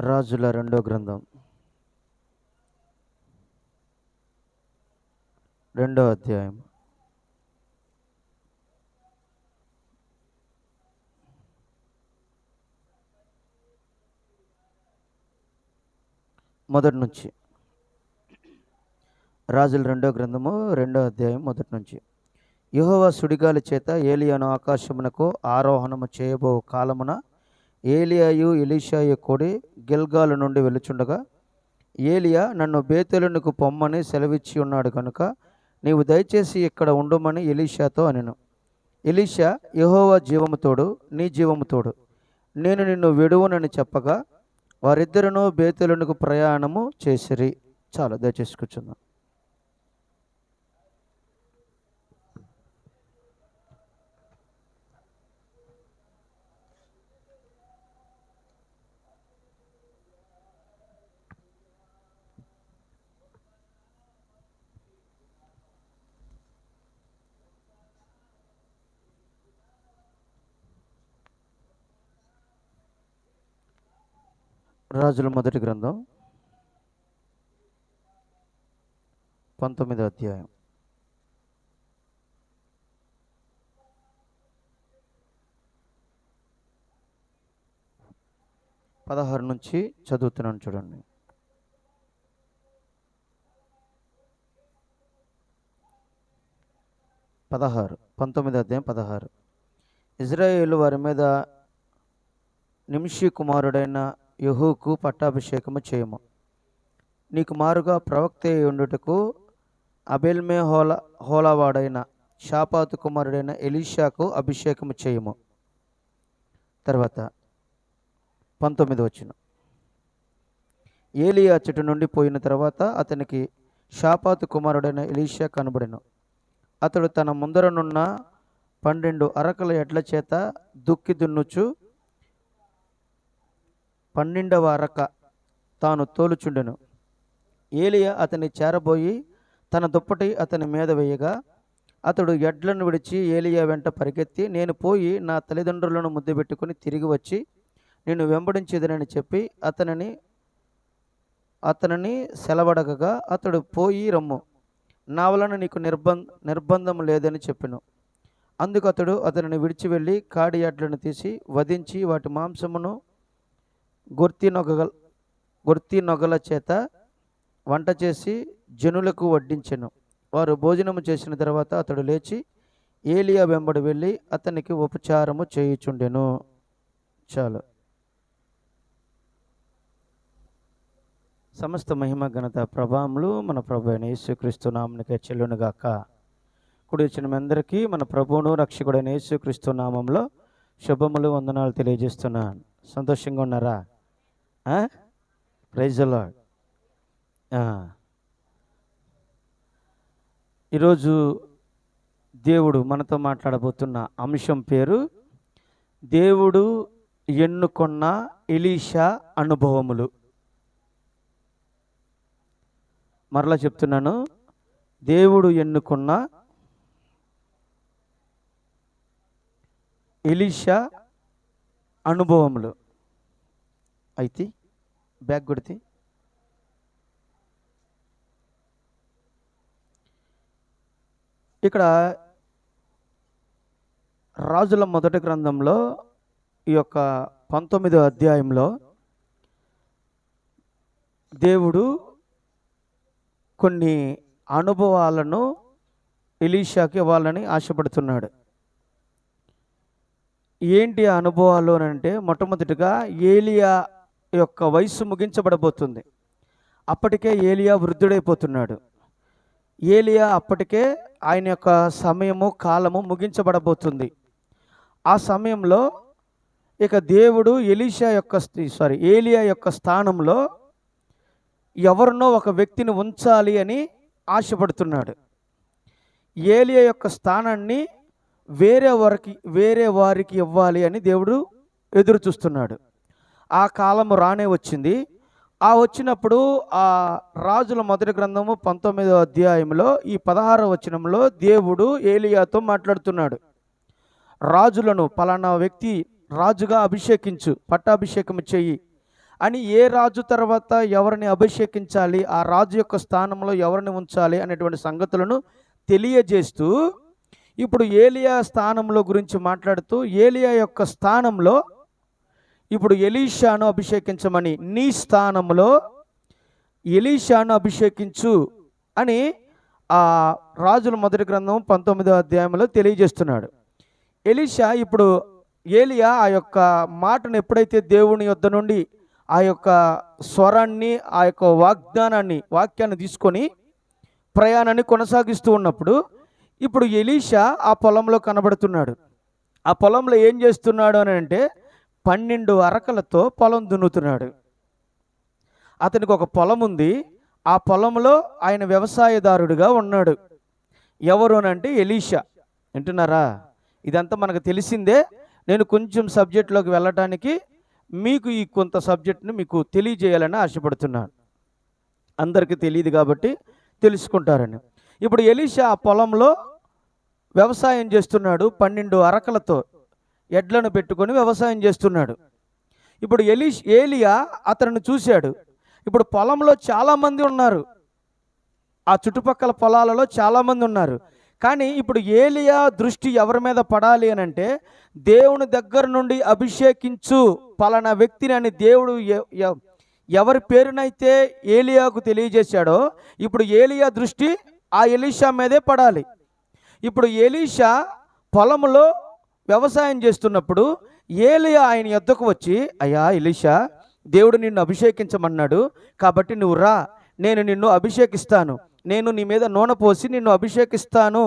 రాజుల రెండో గ్రంథం 2వ అధ్యాయం 1 నుంచి. రాజుల రెండో గ్రంథము 2వ అధ్యాయం 1 నుంచి. యెహోవా సుడిగాలి చేత ఏలియాను ఆకాశమునకు ఆరోహణము చేయబో కాలమున ఏలియాయు ఎలీషాయు కూడి గిల్గాలు నుండి వెలుచుండగా, ఏలియా నన్ను బేతేలునకు పొమ్మని సెలవిచ్చి ఉన్నాడు కనుక నీవు దయచేసి ఇక్కడ ఉండమని ఎలీషాతో అనెను. ఎలీషా, యెహోవా జీవము తోడు, నీ జీవము తోడు, నేను నిన్ను విడువనని చెప్పగా వారిద్దరును బేతేలునకు ప్రయాణము చేసిరి. చాలా దయచేసి కూర్చుందాం. రాజుల మొదటి గ్రంథం 19వ అధ్యాయం 16 నుంచి చదువుతున్నాను చూడండి. పదహారు 19వ అధ్యాయం 16. ఇజ్రాయేలు వారి మీద నింషి కుమారుడైన యెహూకు పట్టాభిషేకము చేయము. నీకు మారుగా ప్రవక్త ఉండుటకు అబెల్మే హోలావాడైన షాపాతు కుమారుడైన ఎలీషాకు అభిషేకము చేయము. తర్వాత 19వ వచనం. ఏలియా చెట్టు నుండి పోయిన తర్వాత అతనికి షాపాతు కుమారుడైన ఎలీషా కనబడెను. అతడు తన ముందరనున్న 12 అరకల ఎడ్ల చేత దుక్కి దున్నుచు 12వ అరక తాను తోలుచుండెను. ఏలియా అతన్ని చేరబోయి తన దుప్పటి అతని మీద వేయగా అతడు ఎడ్లను విడిచి ఏలియా వెంట పరిగెత్తి, నేను పోయి నా తల్లిదండ్రులను ముద్దు పెట్టుకుని తిరిగి వచ్చి నేను వెంబడించేదనని చెప్పి అతనిని సెలవడగగా అతడు పోయి రమ్ము, నా వలన నీకు నిర్బంధం లేదని చెప్పెను. అందుకు అతడు అతనిని విడిచి వెళ్ళి కాడి ఎడ్లను తీసి వధించి వాటి మాంసమును గొర్తి నొగల చేత వంట చేసి జనులకు వడ్డించెను. వారు భోజనము చేసిన తర్వాత అతడు లేచి ఏలియా వెంబడి వెళ్ళి అతనికి ఉపచారము చేయుచుండెను. చాలు. సమస్త మహిమ ఘనత ప్రభావములు మన ప్రభు అయిన యేసుక్రీస్తు నామమునకే చెల్లునుగాక. కుడి వచ్చిన అందరికీ మన ప్రభువును రక్షకుడైన యేసుక్రీస్తు నామంలో శుభములు వందనాలు తెలియజేస్తున్నాను. సంతోషంగా ఉన్నారా? Praise the lord. ఈరోజు దేవుడు మనతో మాట్లాడబోతున్న అంశం పేరు దేవుడు ఎన్నుకొన్న ఎలీషా అనుభవములు. మరలా చెప్తున్నాను, దేవుడు ఎన్నుకున్న ఎలీషా అనుభవములు. అయితే బ్యాగ్ కొడితే ఇక్కడ రాజుల మొదటి గ్రంథంలో ఈ యొక్క 19వ అధ్యాయంలో దేవుడు కొన్ని అనుభవాలను ఎలీషాకి ఇవ్వాలని ఆశపడుతున్నాడు. ఏంటి ఆ అనుభవాలు అని అంటే, మొట్టమొదటిగా ఏలియా యొక్క వయసు ముగించబడబోతుంది. అప్పటికే ఏలియా వృద్ధుడైపోతున్నాడు. ఏలియా అప్పటికే ఆయన యొక్క సమయము కాలము ముగించబడబోతుంది. ఆ సమయంలో ఇక దేవుడు ఏలియా యొక్క స్థానంలో ఎవరినో ఒక వ్యక్తిని ఉంచాలి అని ఆశపడుతున్నాడు. ఏలియా యొక్క స్థానాన్ని వేరే వారికి ఇవ్వాలి అని దేవుడు ఎదురు చూస్తున్నాడు. ఆ కాలము రానే వచ్చింది. ఆ వచ్చినప్పుడు ఆ రాజుల మొదటి గ్రంథము 19వ అధ్యాయంలో ఈ 16వ వచనంలో దేవుడు ఏలియాతో మాట్లాడుతున్నాడు. రాజులను పలానా వ్యక్తి రాజుగా అభిషేకించు, పట్టాభిషేకం చెయ్యి అని ఏ రాజు తర్వాత ఎవరిని అభిషేకించాలి, ఆ రాజు యొక్క స్థానంలో ఎవరిని ఉంచాలి అనేటువంటి సంగతులను తెలియజేస్తూ ఇప్పుడు ఏలియా స్థానంలో గురించి మాట్లాడుతూ ఏలియా యొక్క స్థానంలో ఇప్పుడు ఎలీషాను అభిషేకించమని, నీ స్థానంలో ఎలీషాను అభిషేకించు అని ఆ రాజుల మొదటి గ్రంథం 19వ అధ్యాయంలో తెలియజేస్తున్నాడు. ఎలీషా ఇప్పుడు ఏలియా ఆ యొక్క మాటను ఎప్పుడైతే దేవుని యొద్ద నుండి ఆ యొక్క స్వరాన్ని, ఆ యొక్క వాక్యాన్ని తీసుకొని ప్రయాణాన్ని కొనసాగిస్తూ ఉన్నప్పుడు ఇప్పుడు ఎలీషా ఆ పొలంలో కనబడుతున్నాడు. ఆ పొలంలో ఏం చేస్తున్నాడు అని అంటే 12 అరకలతో పొలం దున్నుతున్నాడు. అతనికి ఒక పొలం ఉంది. ఆ పొలంలో ఆయన వ్యవసాయదారుడిగా ఉన్నాడు. ఎవరు అనంటే ఎలీషా. వింటున్నారా? ఇదంతా మనకు తెలిసిందే. నేను కొంచెం సబ్జెక్టులోకి వెళ్ళటానికి మీకు ఈ కొంత సబ్జెక్ట్ని మీకు తెలియజేయాలని ఆశపడుతున్నాను. అందరికీ తెలియదు కాబట్టి తెలుసుకుంటారని. ఇప్పుడు ఎలీషా ఆ పొలంలో వ్యవసాయం చేస్తున్నాడు. 12 అరకలతో ఎడ్లను పెట్టుకొని వ్యవసాయం చేస్తున్నాడు. ఇప్పుడు ఏలియా అతన్ని చూశాడు. ఇప్పుడు పొలంలో చాలామంది ఉన్నారు, ఆ చుట్టుపక్కల పొలాలలో చాలామంది ఉన్నారు. కానీ ఇప్పుడు ఏలియా దృష్టి ఎవరి మీద పడాలి అని అంటే, దేవుని దగ్గర నుండి అభిషేకించు పలానా వ్యక్తిని అని దేవుడు ఎవరి పేరునైతే ఏలియాకు తెలియజేశాడో ఇప్పుడు ఏలియా దృష్టి ఆ ఎలీషా మీదే పడాలి. ఇప్పుడు ఎలీషా పొలంలో వ్యవసాయం చేస్తున్నప్పుడు ఏలియా ఆయన యొద్దకు వచ్చి, అయ్యా ఎలీషా, దేవుడు నిన్ను అభిషేకించమన్నాడు కాబట్టి నువ్వు రా, నేను నిన్ను అభిషేకిస్తాను, నేను నీ మీద నూనె పోసి నిన్ను అభిషేకిస్తాను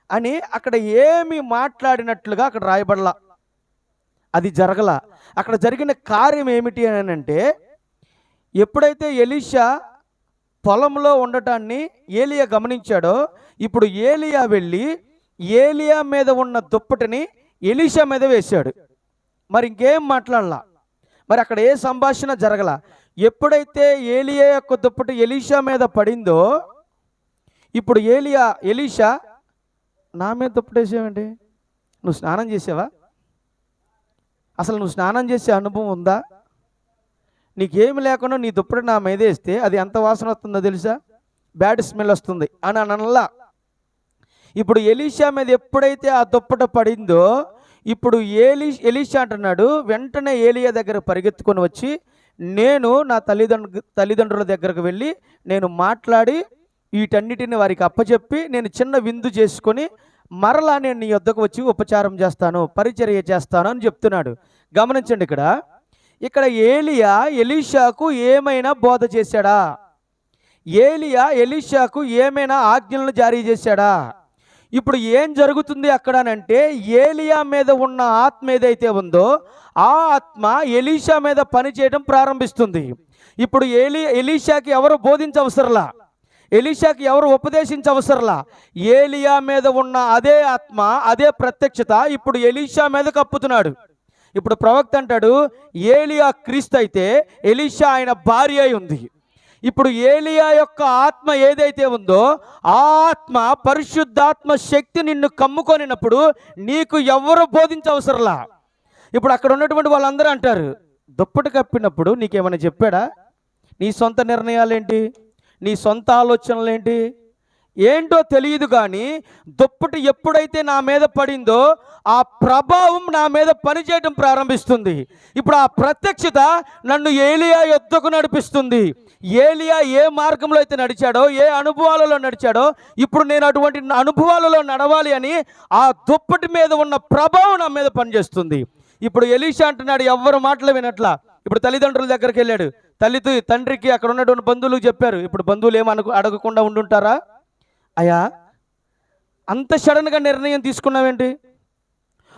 అని అక్కడ ఏమి మాట్లాడినట్లుగా అక్కడ రాయబడలా. అది జరగల. అక్కడ జరిగిన కార్యం ఏమిటి అని అంటే, ఎప్పుడైతే ఎలీషా పొలంలో ఉండటాన్ని ఏలియా గమనించాడో ఇప్పుడు ఏలియా వెళ్ళి ఏలియా మీద ఉన్న దుప్పటిని ఎలీషా మీద వేశాడు. మరి ఇంకేం మాట్లాడలా. మరి అక్కడ ఏ సంభాషణ జరగల. ఎప్పుడైతే ఏలియా యొక్క దుప్పటి ఎలీషా మీద పడిందో ఇప్పుడు ఎలీషా, నా మీద దుప్పటి వేసావండి, నువ్వు స్నానం చేసావా? అసలు నువ్వు స్నానం చేసే అనుభవం ఉందా? నీకేమి లేకుండా నీ దుప్పటి నా మీద వేస్తే అది ఎంత వాసన వస్తుందో తెలుసా? బ్యాడ్ స్మెల్ వస్తుంది అని అనలా. ఇప్పుడు ఎలీషా మీద ఎప్పుడైతే ఆ దుప్పట పడిందో ఇప్పుడు ఎలీషా అంటున్నాడు, వెంటనే ఏలియా దగ్గర పరిగెత్తుకొని వచ్చి, నేను నా తల్లిదండ్రుల దగ్గరకు వెళ్ళి నేను మాట్లాడి వీటన్నిటిని వారికి అప్పచెప్పి నేను చిన్న విందు చేసుకొని మరలా నేను నీ యొద్దకు వచ్చి ఉపచారం చేస్తాను, పరిచర్య చేస్తాను అని చెప్తున్నాడు. గమనించండి, ఇక్కడ ఏలియా ఎలీషాకు ఏమైనా బోధ చేశాడా? ఏలియా ఎలీషాకు ఏమైనా ఆజ్ఞలను జారీ చేశాడా? ఇప్పుడు ఏం జరుగుతుంది అక్కడనంటే, ఏలియా మీద ఉన్న ఆత్మ ఏదైతే ఉందో ఆ ఆత్మ ఎలీషా మీద పనిచేయడం ప్రారంభిస్తుంది. ఇప్పుడు ఎలీషాకి ఎవరు బోధించవసరలా, ఎలీషాకి ఎవరు ఉపదేశించవసరలా. ఏలియా మీద ఉన్న అదే ఆత్మ, అదే ప్రత్యక్షత ఇప్పుడు ఎలీషా మీద కప్పుతున్నాడు. ఇప్పుడు ప్రవక్త అంటాడు, ఏలియా క్రీస్తు అయితే ఎలీషా ఆయన భార్య అయి ఉంది. ఇప్పుడు ఏలియా యొక్క ఆత్మ ఏదైతే ఉందో ఆ ఆత్మ, పరిశుద్ధాత్మ శక్తి నిన్ను కమ్ముకొనినప్పుడు నీకు ఎవరు బోధించవసరలా. ఇప్పుడు అక్కడ ఉన్నటువంటి వాళ్ళందరూ అంటారు, దుప్పటి కప్పినప్పుడు నీకేమైనా చెప్పాడా? నీ సొంత నిర్ణయాలేంటి, నీ సొంత ఆలోచనలేంటి, ఏంటో తెలియదు. కానీ దుప్పటి ఎప్పుడైతే నా మీద పడిందో ఆ ప్రభావం నా మీద పనిచేయడం ప్రారంభిస్తుంది. ఇప్పుడు ఆ ప్రత్యక్షత నన్ను ఏలియా యొద్దకు నడిపిస్తుంది. ఏలియా ఏ మార్గంలో అయితే నడిచాడో, ఏ అనుభవాలలో నడిచాడో, ఇప్పుడు నేను అటువంటి అనుభవాలలో నడవాలి అని ఆ దుప్పటి మీద ఉన్న ప్రభావం నా మీద పనిచేస్తుంది. ఇప్పుడు ఎలీషా అంటున్నాడు, ఎవ్వరు మాటలు వినట్లా. ఇప్పుడు తల్లిదండ్రుల దగ్గరికి వెళ్ళాడు. తండ్రికి అక్కడ ఉన్నటువంటి బంధువులకు చెప్పారు. ఇప్పుడు బంధువులు అడగకుండా ఉండుంటారా? అయ్యా, అంత సడన్గా నిర్ణయం తీసుకున్నావేంటి?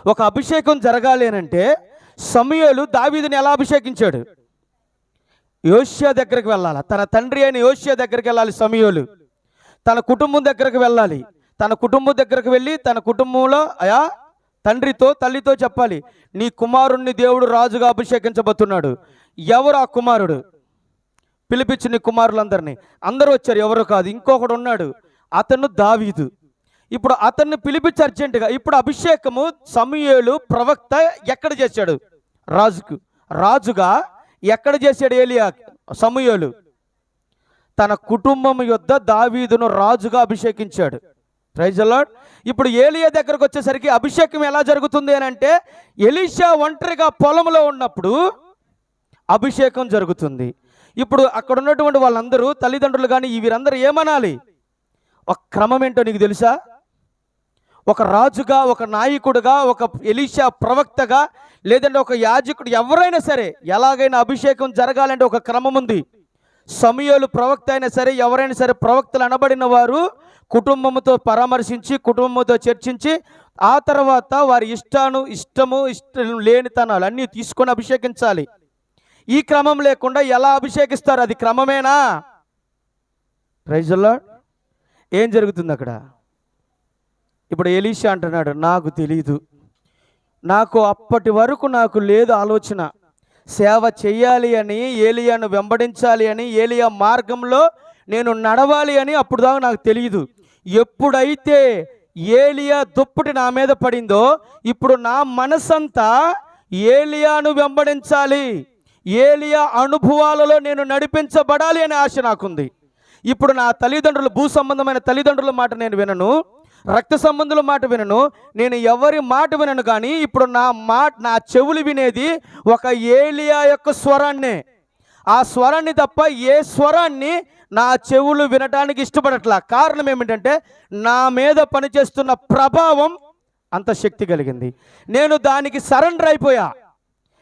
ఒక అభిషేకం జరగాలి అనంటే సమూయేలు దావీదుని ఎలా అభిషేకించాడు? యోషియా దగ్గరికి వెళ్ళాలి. తన తండ్రి అయిన యోషియా దగ్గరికి వెళ్ళాలి సమూయేలు. తన కుటుంబం దగ్గరికి వెళ్ళాలి. తన కుటుంబం దగ్గరికి వెళ్ళి తన కుటుంబంలో అయా తండ్రితో తల్లితో చెప్పాలి, నీ కుమారుణ్ణి దేవుడు రాజుగా అభిషేకించబోతున్నాడు. ఎవరు ఆ కుమారుడు? పిలిపించి నీ కుమారులందరినీ. అందరూ వచ్చారు. ఎవరు కాదు, ఇంకొకడు ఉన్నాడు, అతను దావీదు. ఇప్పుడు అతన్ని పిలిపించి అర్జెంటుగా. ఇప్పుడు అభిషేకము సమూయేలు ప్రవక్త ఎక్కడ చేశాడు? రాజుగా ఎక్కడ చేశాడు ఏలియా? సమూయేలు తన కుటుంబం యొద్ద దావీదును రాజుగా అభిషేకించాడు. Praise the lord. ఇప్పుడు ఏలియా దగ్గరకు వచ్చేసరికి అభిషేకం ఎలా జరుగుతుంది అని అంటే, ఎలీషా ఒంటరిగా పొలంలో ఉన్నప్పుడు అభిషేకం జరుగుతుంది. ఇప్పుడు అక్కడ ఉన్నటువంటి వాళ్ళందరూ తల్లిదండ్రులు కానీ వీరందరూ ఏమనాలి? ఒక క్రమం ఏంటో నీకు తెలుసా? ఒక రాజుగా, ఒక నాయకుడుగా, ఒక ఎలీషా ప్రవక్తగా, లేదంటే ఒక యాజకుడు, ఎవరైనా సరే ఎలాగైనా అభిషేకం జరగాలంటే ఒక క్రమం ఉంది. సమూయేలు ప్రవక్త అయినా సరే, ఎవరైనా సరే ప్రవక్తలు అనబడిన వారు కుటుంబంతో పరామర్శించి, కుటుంబంతో చర్చించి, ఆ తర్వాత వారి ఇష్టం లేనితనాలు అన్నీ తీసుకొని అభిషేకించాలి. ఈ క్రమం లేకుండా ఎలా అభిషేకిస్తారు? అది క్రమమేనా? Praise the lord. ఏం జరుగుతుంది అక్కడ? ఇప్పుడు ఎలీషా అంటున్నాడు, నాకు తెలీదు, నాకు అప్పటి వరకు నాకు లేదు ఆలోచన, సేవ చేయాలి అని, ఏలియాను వెంబడించాలి అని, ఏలియా మార్గంలో నేను నడవాలి అని అప్పుడు దాకా నాకు తెలియదు. ఎప్పుడైతే ఏలియా దుప్పటి నా మీద పడిందో ఇప్పుడు నా మనసంతా ఏలియాను వెంబడించాలి, ఏలియా అనుభవాలలో నేను నడిపించబడాలి అనే ఆశ నాకుంది. ఇప్పుడు నా తల్లిదండ్రులు, భూ సంబంధమైన తల్లిదండ్రుల మాట నేను వినను, రక్త సంబంధుల మాట వినను, నేను ఎవరి మాట వినను. కానీ ఇప్పుడు నా చెవులు వినేది ఒక ఏలియా యొక్క స్వరాన్నే. ఆ స్వరాన్ని తప్ప ఏ స్వరాన్ని నా చెవులు వినటానికి ఇష్టపడట్లా. కారణం ఏమిటంటే, నా మీద పనిచేస్తున్న ప్రభావం అంత శక్తి కలిగింది. నేను దానికి సరెండర్ అయిపోయా,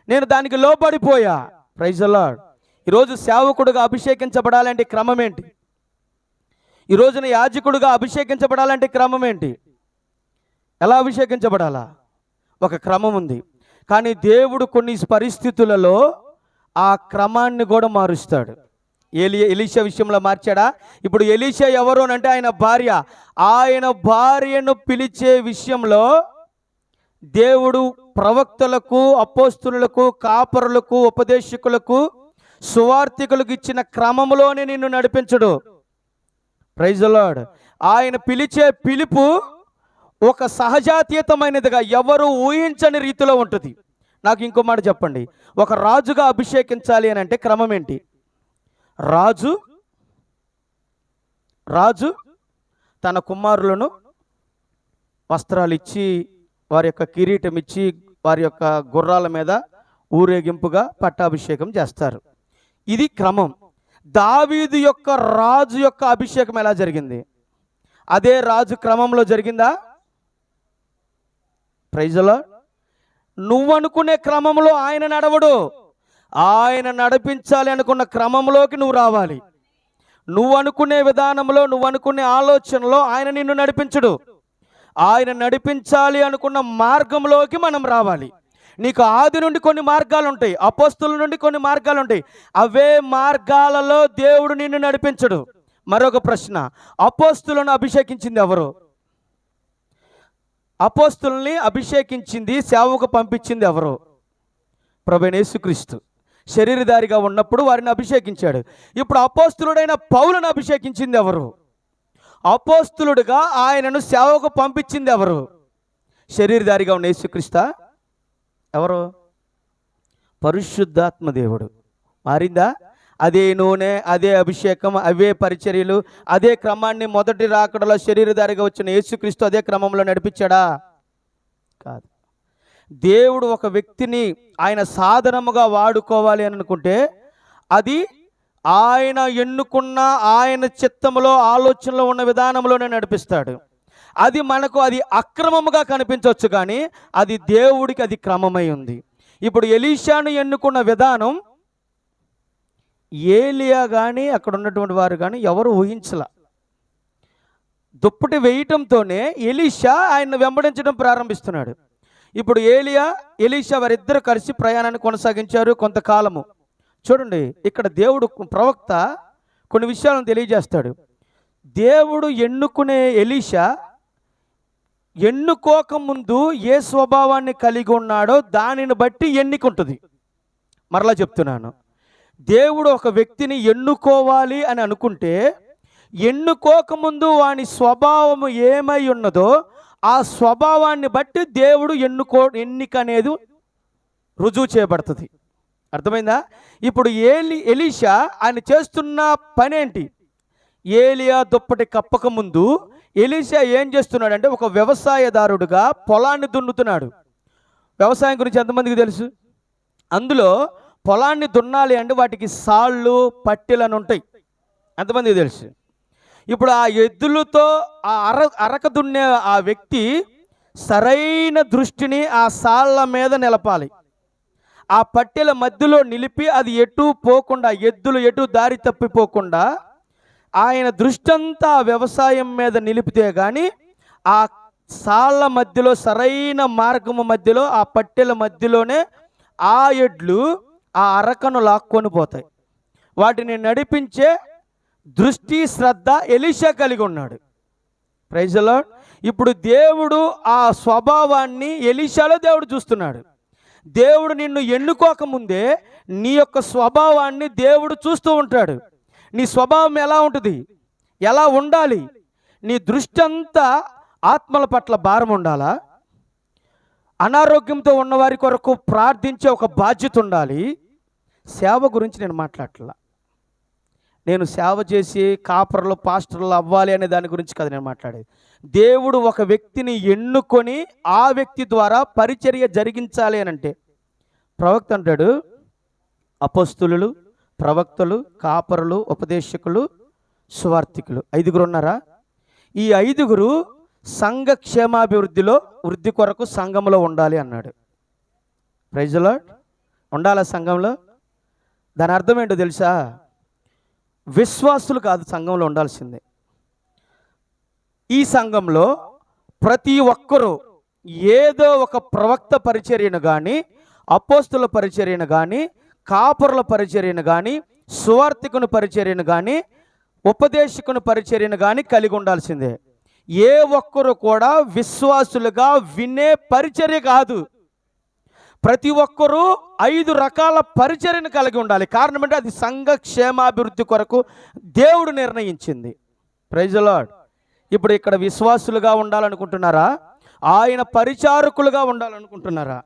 నేను దానికి లోబడిపోయా. Praise the lord. ఈరోజు సేవకుడుగా అభిషేకించబడాలంటే క్రమం ఏంటి? ఈ రోజున యాజకుడుగా అభిషేకించబడాలంటే క్రమం ఏంటి? ఎలా అభిషేకించబడాలా? ఒక క్రమం ఉంది. కానీ దేవుడు కొన్ని పరిస్థితులలో ఆ క్రమాన్ని కూడా మారుస్తాడు. ఎలీషా విషయంలో మార్చాడా? ఇప్పుడు ఎలీషా ఎవరు అంటే ఆయన భార్య. ఆయన భార్యను పిలిచే విషయంలో దేవుడు ప్రవక్తలకు, అపోస్తులకు, కాపరులకు, ఉపదేశకులకు, సువార్థికులకు ఇచ్చిన క్రమంలోనే నిన్ను నడిపించడు. Praise the lord. ఆయన పిలిచే పిలుపు ఒక సహజాతీతమైనదిగా, ఎవరు ఊహించని రీతిలో ఉంటుంది. నాకు ఇంకో మాట చెప్పండి, ఒక రాజుగా అభిషేకించాలి అని అంటే క్రమం ఏంటి? రాజు తన కుమారులను వస్త్రాలు ఇచ్చి, వారి యొక్క కిరీటం ఇచ్చి, వారి యొక్క గుర్రాల మీద ఊరేగింపుగా పట్టాభిషేకం చేస్తారు. ఇది క్రమం. దావీదు యొక్క రాజు యొక్క అభిషేకం ఎలా జరిగింది? అదే రాజు క్రమంలో జరిగిందా? Praise the lord. నువ్వు అనుకునే క్రమంలో ఆయన నడవడు. ఆయన నడిపించాలి అనుకున్న క్రమంలోకి నువ్వు రావాలి. నువ్వు అనుకునే విధానంలో, నువ్వు అనుకునే ఆలోచనలో ఆయన నిన్ను నడిపించడు. ఆయన నడిపించాలి అనుకున్న మార్గంలోకి మనం రావాలి. నీకు ఆది నుండి కొన్ని మార్గాలు ఉంటాయి, అపోస్తుల నుండి కొన్ని మార్గాలు ఉంటాయి. అవే మార్గాలలో దేవుడు నిన్ను నడిపించడు. మరొక ప్రశ్న, అపోస్తులను అభిషేకించింది ఎవరు? అపోస్తుల్ని అభిషేకించింది, సేవకు పంపించింది ఎవరు? ప్రభువైన యేసుక్రీస్తు. శరీరధారిగా ఉన్నప్పుడు వారిని అభిషేకించాడు. ఇప్పుడు అపోస్తులుడైన పౌలును అభిషేకించింది ఎవరు? అపోస్తులుడుగా ఆయనను సేవకు పంపించింది ఎవరు? శరీరధారిగా ఉన్న యేసుక్రీస్తా? ఎవరు? పరిశుద్ధాత్మ దేవుడు. మారిందా? అదే నూనె, అదే అభిషేకం, అవే పరిచర్యలు, అదే క్రమాన్ని మొదటి రాకడలో శరీరధారిగా వచ్చిన యేసుక్రీస్తు అదే క్రమంలో నడిపించాడా? కాదు. దేవుడు ఒక వ్యక్తిని ఆయన సాధనముగా వాడుకోవాలి అని అనుకుంటే అది ఆయన ఎన్నుకున్న, ఆయన చిత్తములో, ఆలోచనలో ఉన్న విధానంలోనే నడిపిస్తాడు. అది మనకు అది అక్రమముగా కనిపించవచ్చు, కానీ అది దేవుడికి అది క్రమమై ఉంది. ఇప్పుడు ఎలీషాను ఎన్నుకున్న విధానం ఏలియా కానీ అక్కడ ఉన్నటువంటి వారు కానీ ఎవరు ఊహించలా. దుప్పటి వేయటంతోనే ఎలీషా ఆయన్ని వెంబడించడం ప్రారంభిస్తున్నాడు. ఇప్పుడు ఎలీషా వారిద్దరు కలిసి ప్రయాణాన్ని కొనసాగించారు కొంతకాలము. చూడండి, ఇక్కడ దేవుడు ప్రవక్త కొన్ని విషయాలను తెలియజేస్తాడు. దేవుడు ఎన్నుకునే ఎలీషా ఎన్నుకోకముందు ఏ స్వభావాన్ని కలిగి ఉన్నాడో దానిని బట్టి ఎన్నికుంటుంది. మరలా చెప్తున్నాను, దేవుడు ఒక వ్యక్తిని ఎన్నుకోవాలి అని అనుకుంటే ఎన్నుకోకముందు వాని స్వభావము ఏమై ఉన్నదో ఆ స్వభావాన్ని బట్టి దేవుడు ఎన్నిక అనేది రుజువు చేయబడుతుంది. అర్థమైందా? ఇప్పుడు ఎలీషా ఆయన చేస్తున్న పని ఏంటి? ఏలియా దుప్పటి కప్పక ముందు ఎలీషా ఏం చేస్తున్నాడంటే ఒక వ్యవసాయదారుడుగా పొలాన్ని దున్నుతున్నాడు. వ్యవసాయం గురించి ఎంతమందికి తెలుసు? అందులో పొలాన్ని దున్నాలి అంటే వాటికి సాళ్ళు పట్టెలను ఉంటాయి. ఎంతమందికి తెలుసు? ఇప్పుడు ఆ ఎద్దులతో ఆ అరక దున్నే ఆ వ్యక్తి సరైన దృష్టిని ఆ సాళ్ళ మీద నిలపాలి. ఆ పట్టెల మధ్యలో నిలిపి అది ఎటు పోకుండా, ఎద్దులు ఎటు దారి తప్పిపోకుండా ఆయన దృష్టి అంతా వ్యవసాయం మీద నిలిపితే కానీ ఆ సాళ్ళ మధ్యలో సరైన మార్గము మధ్యలో ఆ పట్టెల మధ్యలోనే ఆ ఎడ్లు ఆ అరకను లాక్కొని పోతాయి. వాటిని నడిపించే దృష్టి శ్రద్ధ ఎలీషా కలిగి ఉన్నాడు. Praise the lord. ఇప్పుడు దేవుడు ఆ స్వభావాన్ని ఎలీషాలో దేవుడు చూస్తున్నాడు. దేవుడు నిన్ను ఎన్నుకోకముందే నీ యొక్క స్వభావాన్ని దేవుడు చూస్తూ ఉంటాడు. నీ స్వభావం ఎలా ఉంటుంది, ఎలా ఉండాలి? నీ దృష్టి అంతా ఆత్మల పట్ల భారం ఉండాలా? అనారోగ్యంతో ఉన్నవారి కొరకు ప్రార్థించే ఒక బాధ్యత ఉండాలి. సేవ గురించి నేను మాట్లాడట్లా. నేను సేవ చేసి కాపర్లు పాస్టర్లు అవ్వాలి అనే దాని గురించి కాదు నేను మాట్లాడేది. దేవుడు ఒక వ్యక్తిని ఎన్నుకొని ఆ వ్యక్తి ద్వారా పరిచర్య జరిగించాలి అని అంటే, ప్రవక్త అంటాడు అపోస్తులు, ప్రవక్తలు, కాపరులు, ఉపదేశకులు, సువార్థికులు, 5 ఉన్నారా? ఈ 5 సంఘ క్షేమాభివృద్ధిలో వృద్ధి కొరకు సంఘంలో ఉండాలి అన్నాడు. Praise the lord. ఉండాలా సంఘంలో? దాని అర్థం ఏంటో తెలుసా? విశ్వాసులు కాదు సంఘంలో ఉండాల్సిందే. ఈ సంఘంలో ప్రతి ఒక్కరూ ఏదో ఒక ప్రవక్త పరిచర్యను కానీ, అపోస్తుల పరిచర్యను కానీ, కాపరుల పరిచర్యను కానీ, సువార్థికుని పరిచర్యను కానీ, ఉపదేశకుని పరిచర్యను కానీ కలిగి ఉండాల్సిందే. ఏ ఒక్కరు కూడా విశ్వాసులుగా వినే పరిచర్య కాదు. ప్రతి ఒక్కరూ 5 రకాల పరిచర్యను కలిగి ఉండాలి. కారణం అంటే అది సంఘ క్షేమాభివృద్ధి కొరకు దేవుడు నిర్ణయించింది. Praise the lord. ఇప్పుడు ఇక్కడ విశ్వాసులుగా ఉండాలనుకుంటున్నారా? ఆయన పరిచారకులుగా ఉండాలనుకుంటున్నారా?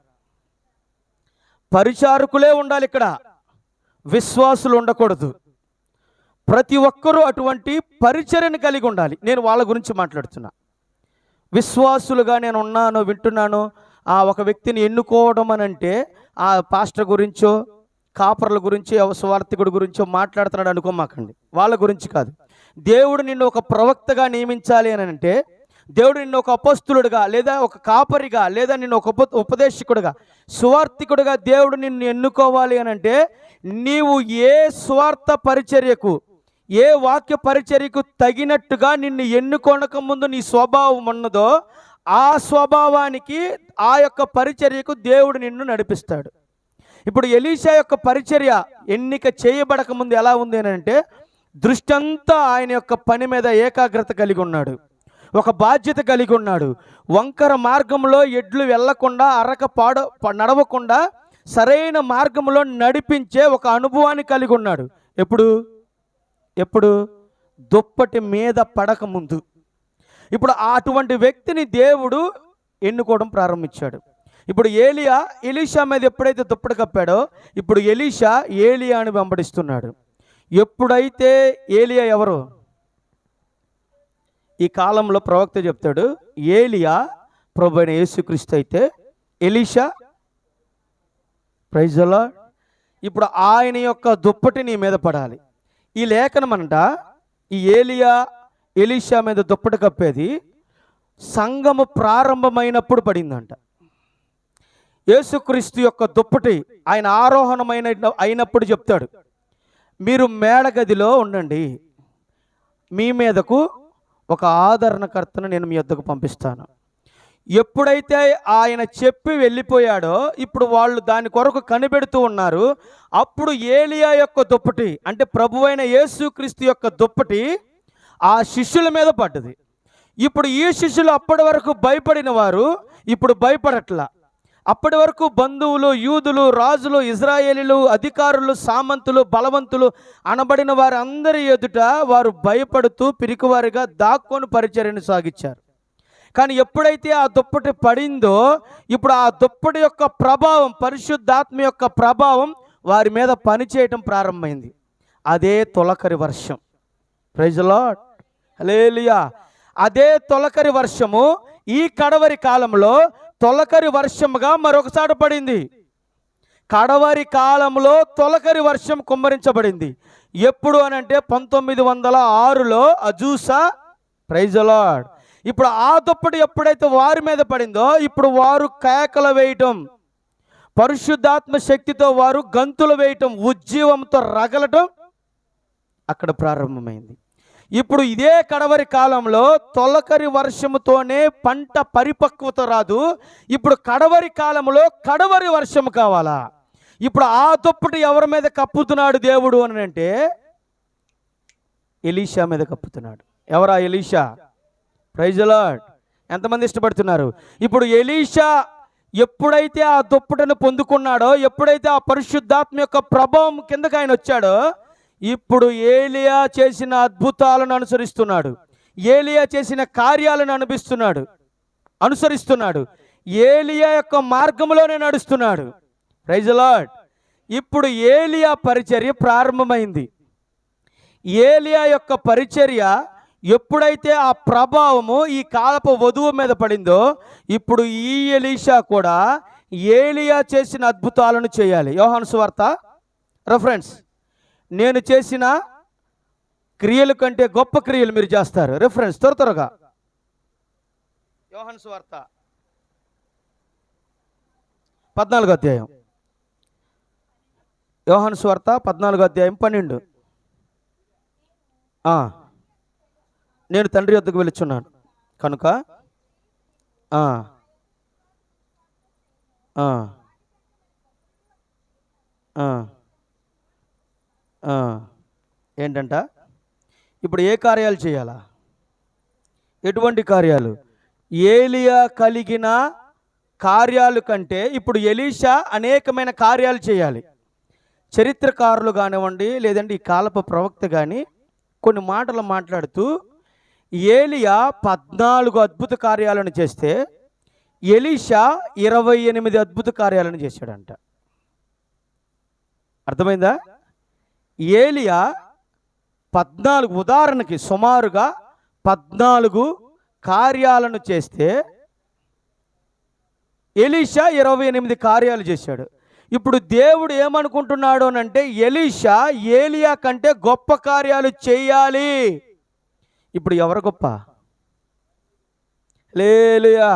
పరిచారకులే ఉండాలి ఇక్కడ, విశ్వాసులు ఉండకూడదు. ప్రతి ఒక్కరూ అటువంటి పరిచర్యను కలిగి ఉండాలి. నేను వాళ్ళ గురించి మాట్లాడుతున్నా. విశ్వాసులుగా నేను ఉన్నాను, వింటున్నాను. ఒక వ్యక్తిని ఎన్నుకోవడం అని అంటే ఆ పాస్టర్ గురించో, కాపర్ల గురించో, సువార్థికుడి గురించో మాట్లాడుతున్నాడు అనుకోమాకండి. వాళ్ళ గురించి కాదు. దేవుడు నిన్ను ఒక ప్రవక్తగా నియమించాలి అని అంటే, దేవుడు నిన్ను ఒక అపోస్తులుడిగా, లేదా ఒక కాపరిగా, లేదా నిన్ను ఒక ఉపదేశకుడిగా, సువార్థికుడిగా దేవుడు నిన్ను ఎన్నుకోవాలి అని అంటే, నీవు ఏ స్వార్థ పరిచర్యకు, ఏ వాక్య పరిచర్యకు తగినట్టుగా నిన్ను ఎన్నుకోనక ముందు నీ స్వభావం ఉన్నదో ఆ స్వభావానికి, ఆ యొక్క పరిచర్యకు దేవుడు నిన్ను నడిపిస్తాడు. ఇప్పుడు ఎలీషా యొక్క పరిచర్య ఎన్నిక చేయబడక ముందు ఎలా ఉంది అని అంటే, దృష్టి అంతా ఆయన యొక్క పని మీద ఏకాగ్రత కలిగి ఉన్నాడు, ఒక బాధ్యత కలిగి ఉన్నాడు. వంకర మార్గంలో ఎడ్లు వెళ్లకుండా, నడవకుండా సరైన మార్గంలో నడిపించే ఒక అనుభవాన్ని కలిగి ఉన్నాడు. ఎప్పుడు దుప్పటి మీద పడక ముందు. ఇప్పుడు అటువంటి వ్యక్తిని దేవుడు ఎన్నుకోవడం ప్రారంభించాడు. ఇప్పుడు ఎలీషా మీద ఎప్పుడైతే దుప్పటి కప్పాడో, ఇప్పుడు ఎలీషా ఏలియాని వెంబడిస్తున్నాడు. ఎప్పుడైతే ఏలియా ఎవరు? ఈ కాలంలో ప్రవక్త చెప్తాడు ఏలియా ప్రభువైన యేసుక్రీస్తు అయితే ఎలీషా, ప్రైజ్ ది లార్డ్. ఇప్పుడు ఆయన యొక్క దుప్పటి నీ మీద పడాలి. ఈ లేఖనం అంట, ఈ ఎలీషా మీద దుప్పటి కప్పేది సంఘము ప్రారంభమైనప్పుడు పడిందంట. యేసుక్రీస్తు యొక్క దుప్పటి ఆయన అయినప్పుడు చెప్తాడు, మీరు మేడగదిలో ఉండండి, మీ మీదకు ఒక ఆదరణకర్తను నేను మీ వద్దకు పంపిస్తాను. ఎప్పుడైతే ఆయన చెప్పి వెళ్ళిపోయాడో, ఇప్పుడు వాళ్ళు దాని కొరకు కనిపెడుతూ ఉన్నారు. అప్పుడు ఏలియా యొక్క దుప్పటి, అంటే ప్రభువైన యేసుక్రీస్తు యొక్క దుప్పటి ఆ శిష్యుల మీద పడ్డది. ఇప్పుడు ఈ శిష్యులు అప్పటి వరకు భయపడిన వారు ఇప్పుడు భయపడట్లా. అప్పటి వరకు బంధువులు, యూదులు, రాజులు, ఇజ్రాయేలీలు, అధికారులు, సామంతులు, బలవంతులు అనబడిన వారందరి ఎదుట వారు భయపడుతూ పిరికివారిగా దాక్కొని పరిచర్యను సాగించారు. కానీ ఎప్పుడైతే ఆ దుప్పటి పడిందో, ఇప్పుడు ఆ దుప్పటి యొక్క ప్రభావం, పరిశుద్ధాత్మ యొక్క ప్రభావం వారి మీద పని చేయటం ప్రారంభమైంది. అదే తొలకరి వర్షం. ప్రైజ్ ది లార్డ్, హల్లెలూయా. అదే తొలకరి వర్షము ఈ కడవరి కాలంలో తొలకరి వర్షముగా మరొకసారి పడింది. కడవరి కాలంలో తొలకరి వర్షం కుమ్మరించబడింది. ఎప్పుడు అని అంటే 1906లో అజూసా. Praise the lord. ఇప్పుడు ఆ దుప్పటి ఎప్పుడైతే వారి మీద పడిందో ఇప్పుడు వారు కేకలు వేయటం, పరిశుద్ధాత్మ శక్తితో వారు గంతులు వేయటం, ఉజ్జీవంతో రగలటం అక్కడ ప్రారంభమైంది. ఇప్పుడు ఇదే కడవరి కాలంలో తొలకరి వర్షముతోనే పంట పరిపక్వత రాదు. ఇప్పుడు కడవరి కాలంలో కడవరి వర్షం కావాలా? ఇప్పుడు ఆ దుప్పటి ఎవరి మీద కప్పుతున్నాడు దేవుడు అని అంటే ఎలీషా మీద కప్పుతున్నాడు. ఎవరా ఎలీషా? Praise the lord. ఎంతమంది ఇష్టపడుతున్నారు? ఇప్పుడు ఎలీషా ఎప్పుడైతే ఆ దుప్పటను పొందుకున్నాడో, ఎప్పుడైతే ఆ పరిశుద్ధాత్మ యొక్క ప్రభావం కిందకి ఆయన వచ్చాడో, ఇప్పుడు ఏలియా చేసిన అద్భుతాలను అనుసరిస్తున్నాడు. ఏలియా చేసిన కార్యాలను అనుసరిస్తున్నాడు. ఏలియా యొక్క మార్గంలోనే నడుస్తున్నాడు. Praise the lord. ఇప్పుడు ఏలియా పరిచర్య ప్రారంభమైంది. ఏలియా యొక్క పరిచర్య ఎప్పుడైతే ఆ ప్రభావము ఈ కాలపు వధువు మీద పడిందో, ఇప్పుడు ఈ ఎలీషా కూడా ఏలియా చేసిన అద్భుతాలను చేయాలి. యోహాను సువార్త రెఫరెన్స్. నేను చేసిన క్రియల కంటే గొప్ప క్రియలు మీరు చేస్తారు. రెఫరెన్స్ త్వరగా. యోహాను సువార్త 14వ అధ్యాయం. యోహాను సువార్త 14వ అధ్యాయం 12. నేను తండ్రి వద్దకు వెళుచున్నాను కనుక ఏంటంట? ఇప్పుడు ఏ కార్యాలు చేయాలా? ఎటువంటి కార్యాలు? ఏలియా కలిగిన కార్యాలు కంటే ఇప్పుడు ఎలీషా అనేకమైన కార్యాలు చేయాలి. చరిత్రకారులు కానివ్వండి, లేదంటే ఈ కాలపు ప్రవక్త కానీ కొన్ని మాటలు మాట్లాడుతూ ఏలియా 14 అద్భుత కార్యాలను చేస్తే ఎలీషా 28 అద్భుత కార్యాలను చేశాడంట. అర్థమైందా? ఏలియా 14, ఉదాహరణకి సుమారుగా 14 కార్యాలను చేస్తే ఎలీషా 28 కార్యాలు చేశాడు. ఇప్పుడు దేవుడు ఏమనుకుంటున్నాడు అని అంటే ఎలీషా ఏలియా కంటే గొప్ప కార్యాలు చేయాలి. ఇప్పుడు ఎవరు గొప్ప? హల్లెలూయా.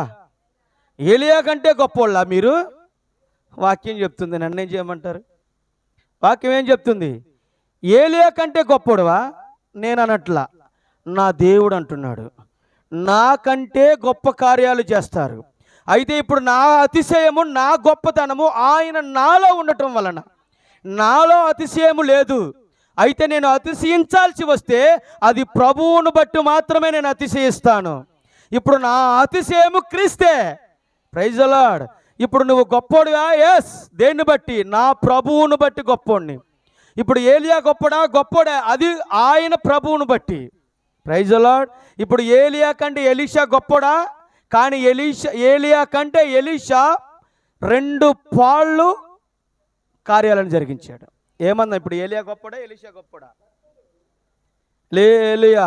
ఏలియా కంటే గొప్పోళ్ళా మీరు? వాక్యం చెప్తుంది. నన్నేం చేయమంటారు? వాక్యం ఏం చెప్తుంది? ఏలియా కంటే గొప్పోడువా? నేను అనట్లా, నా దేవుడు అంటున్నాడు నాకంటే గొప్ప కార్యాలు చేస్తారు. అయితే ఇప్పుడు నా అతిశయము, నా గొప్పతనము ఆయన నాలో ఉండటం వలన, నాలో అతిశయము లేదు. అయితే నేను అతిశయించాల్సి వస్తే అది ప్రభువును బట్టి మాత్రమే నేను అతిశయిస్తాను. ఇప్పుడు నా అతిశయము క్రీస్తే. Praise the lord. ఇప్పుడు నువ్వు గొప్పోడుగా? ఎస్. దేన్ని బట్టి? నా ప్రభువును బట్టి గొప్పోడిని. ఇప్పుడు ఏలియా గొప్పోడే? అది ఆయన ప్రభువును బట్టి. Praise the lord. ఇప్పుడు ఏలియా కంటే ఎలీషా గొప్పోడా? కానీ ఏలియా కంటే ఎలీషా 2 పాళ్ళు కార్యాలను జరిగించాడు. ఏమన్నా ఇప్పుడు ఏలియా గొప్పడా ఎలీషా గొప్పడా? ఏలియా.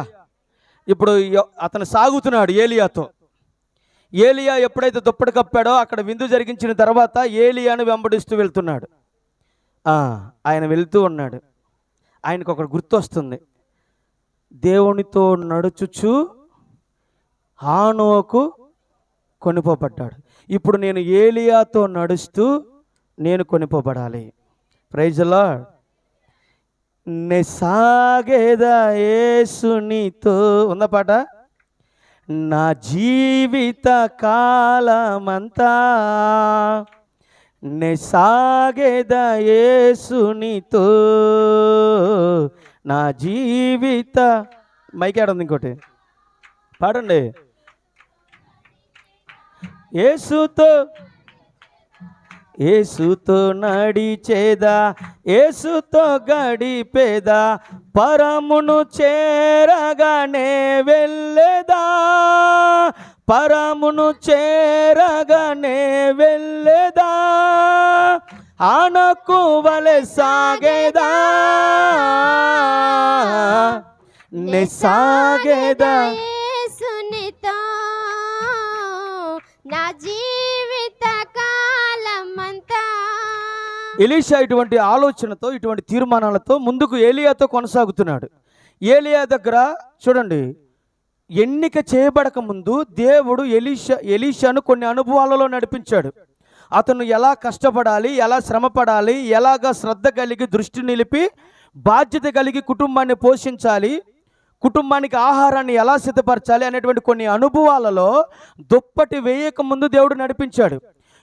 ఇప్పుడు అతను సాగుతున్నాడు ఏలియాతో. ఏలియా ఎప్పుడైతే దుప్పటి కప్పాడో అక్కడ విందు జరిగించిన తర్వాత ఏలియాను వెంబడిస్తూ వెళ్తున్నాడు. ఆయన వెళ్తూ ఉన్నాడు. ఆయనకు ఒకటి గుర్తొస్తుంది. దేవునితో నడుచుచు హానోకు కొనిపోబడ్డాడు. ఇప్పుడు నేను ఏలియాతో నడుస్తూ నేను కొనిపోబడాలి. Praise the lord. నే సాగేదా యేసునితో ఉన్న పాట. నా జీవిత కాలమంతా నే సాగేదా యేసునితో, నా జీవిత. మైకేడుంది ఇంకోటి పాడండి. యేసుతో నడిచేదా, యేసుతో గడిపేదా, పరమును చేరగానే వెళ్ళేదా, పరమును చేరగానే వెళ్ళేదా. ఆనకు వలె సాగేదా నే సాగేదా యేసునితో నా జీవిత కాలమంతా. ఎలీషా ఇటువంటి ఆలోచనతో, ఇటువంటి తీర్మానాలతో ముందుకు ఏలియాతో కొనసాగుతున్నాడు. ఏలియా దగ్గర చూడండి, ఎన్నిక చేయబడక ముందు దేవుడు ఎలీషాను కొన్ని అనుభవాలలో నడిపించాడు. అతను ఎలా కష్టపడాలి, ఎలా శ్రమపడాలి, ఎలాగా శ్రద్ధ కలిగి దృష్టి నిలిపి బాధ్యత కలిగి కుటుంబాన్ని పోషించాలి, కుటుంబానికి ఆహారాన్ని ఎలా సిద్ధపరచాలి అనేటువంటి కొన్ని అనుభవాలలో దుప్పటి వేయక ముందు దేవుడు నడిపించాడు.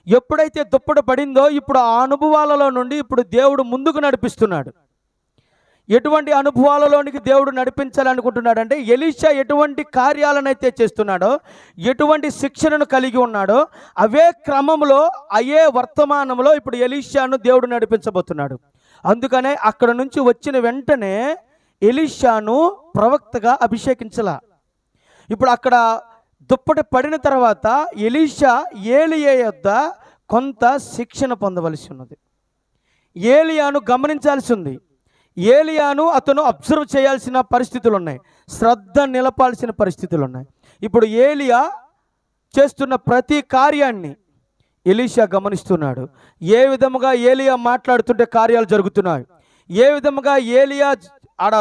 ఎప్పుడైతే దుప్పటి పడిందో ఇప్పుడు ఆ అనుభవాలలో నుండి ఇప్పుడు దేవుడు ముందుకు నడిపిస్తున్నాడు. ఎటువంటి అనుభవాలలోనికి దేవుడు నడిపించాలనుకుంటున్నాడంటే, ఎలీషా ఎటువంటి కార్యాలనైతే చేస్తున్నాడో, ఎటువంటి శిక్షణను కలిగి ఉన్నాడో, అవే క్రమంలో అయ్యే వర్తమానంలో ఇప్పుడు ఎలీషాను దేవుడు నడిపించబోతున్నాడు. అందుకనే అక్కడ నుంచి వచ్చిన వెంటనే ఎలీషాను ప్రవక్తగా అభిషేకించలా. ఇప్పుడు అక్కడ దుప్పటి పడిన తర్వాత ఎలీషా ఏలియా యొద్ద కొంత శిక్షణ పొందవలసి ఉన్నది. ఏలియాను గమనించాల్సి ఉంది. ఏలియాను అతను అబ్జర్వ్ చేయాల్సిన పరిస్థితులు ఉన్నాయి, శ్రద్ధ నిలపాల్సిన పరిస్థితులు ఉన్నాయి. ఇప్పుడు ఏలియా చేస్తున్న ప్రతి కార్యాన్ని ఎలీషా గమనిస్తున్నాడు. ఏ విధముగా ఏలియా మాట్లాడుతుంటే కార్యాలు జరుగుతున్నాయి, ఏ విధముగా ఏలియా ఆడ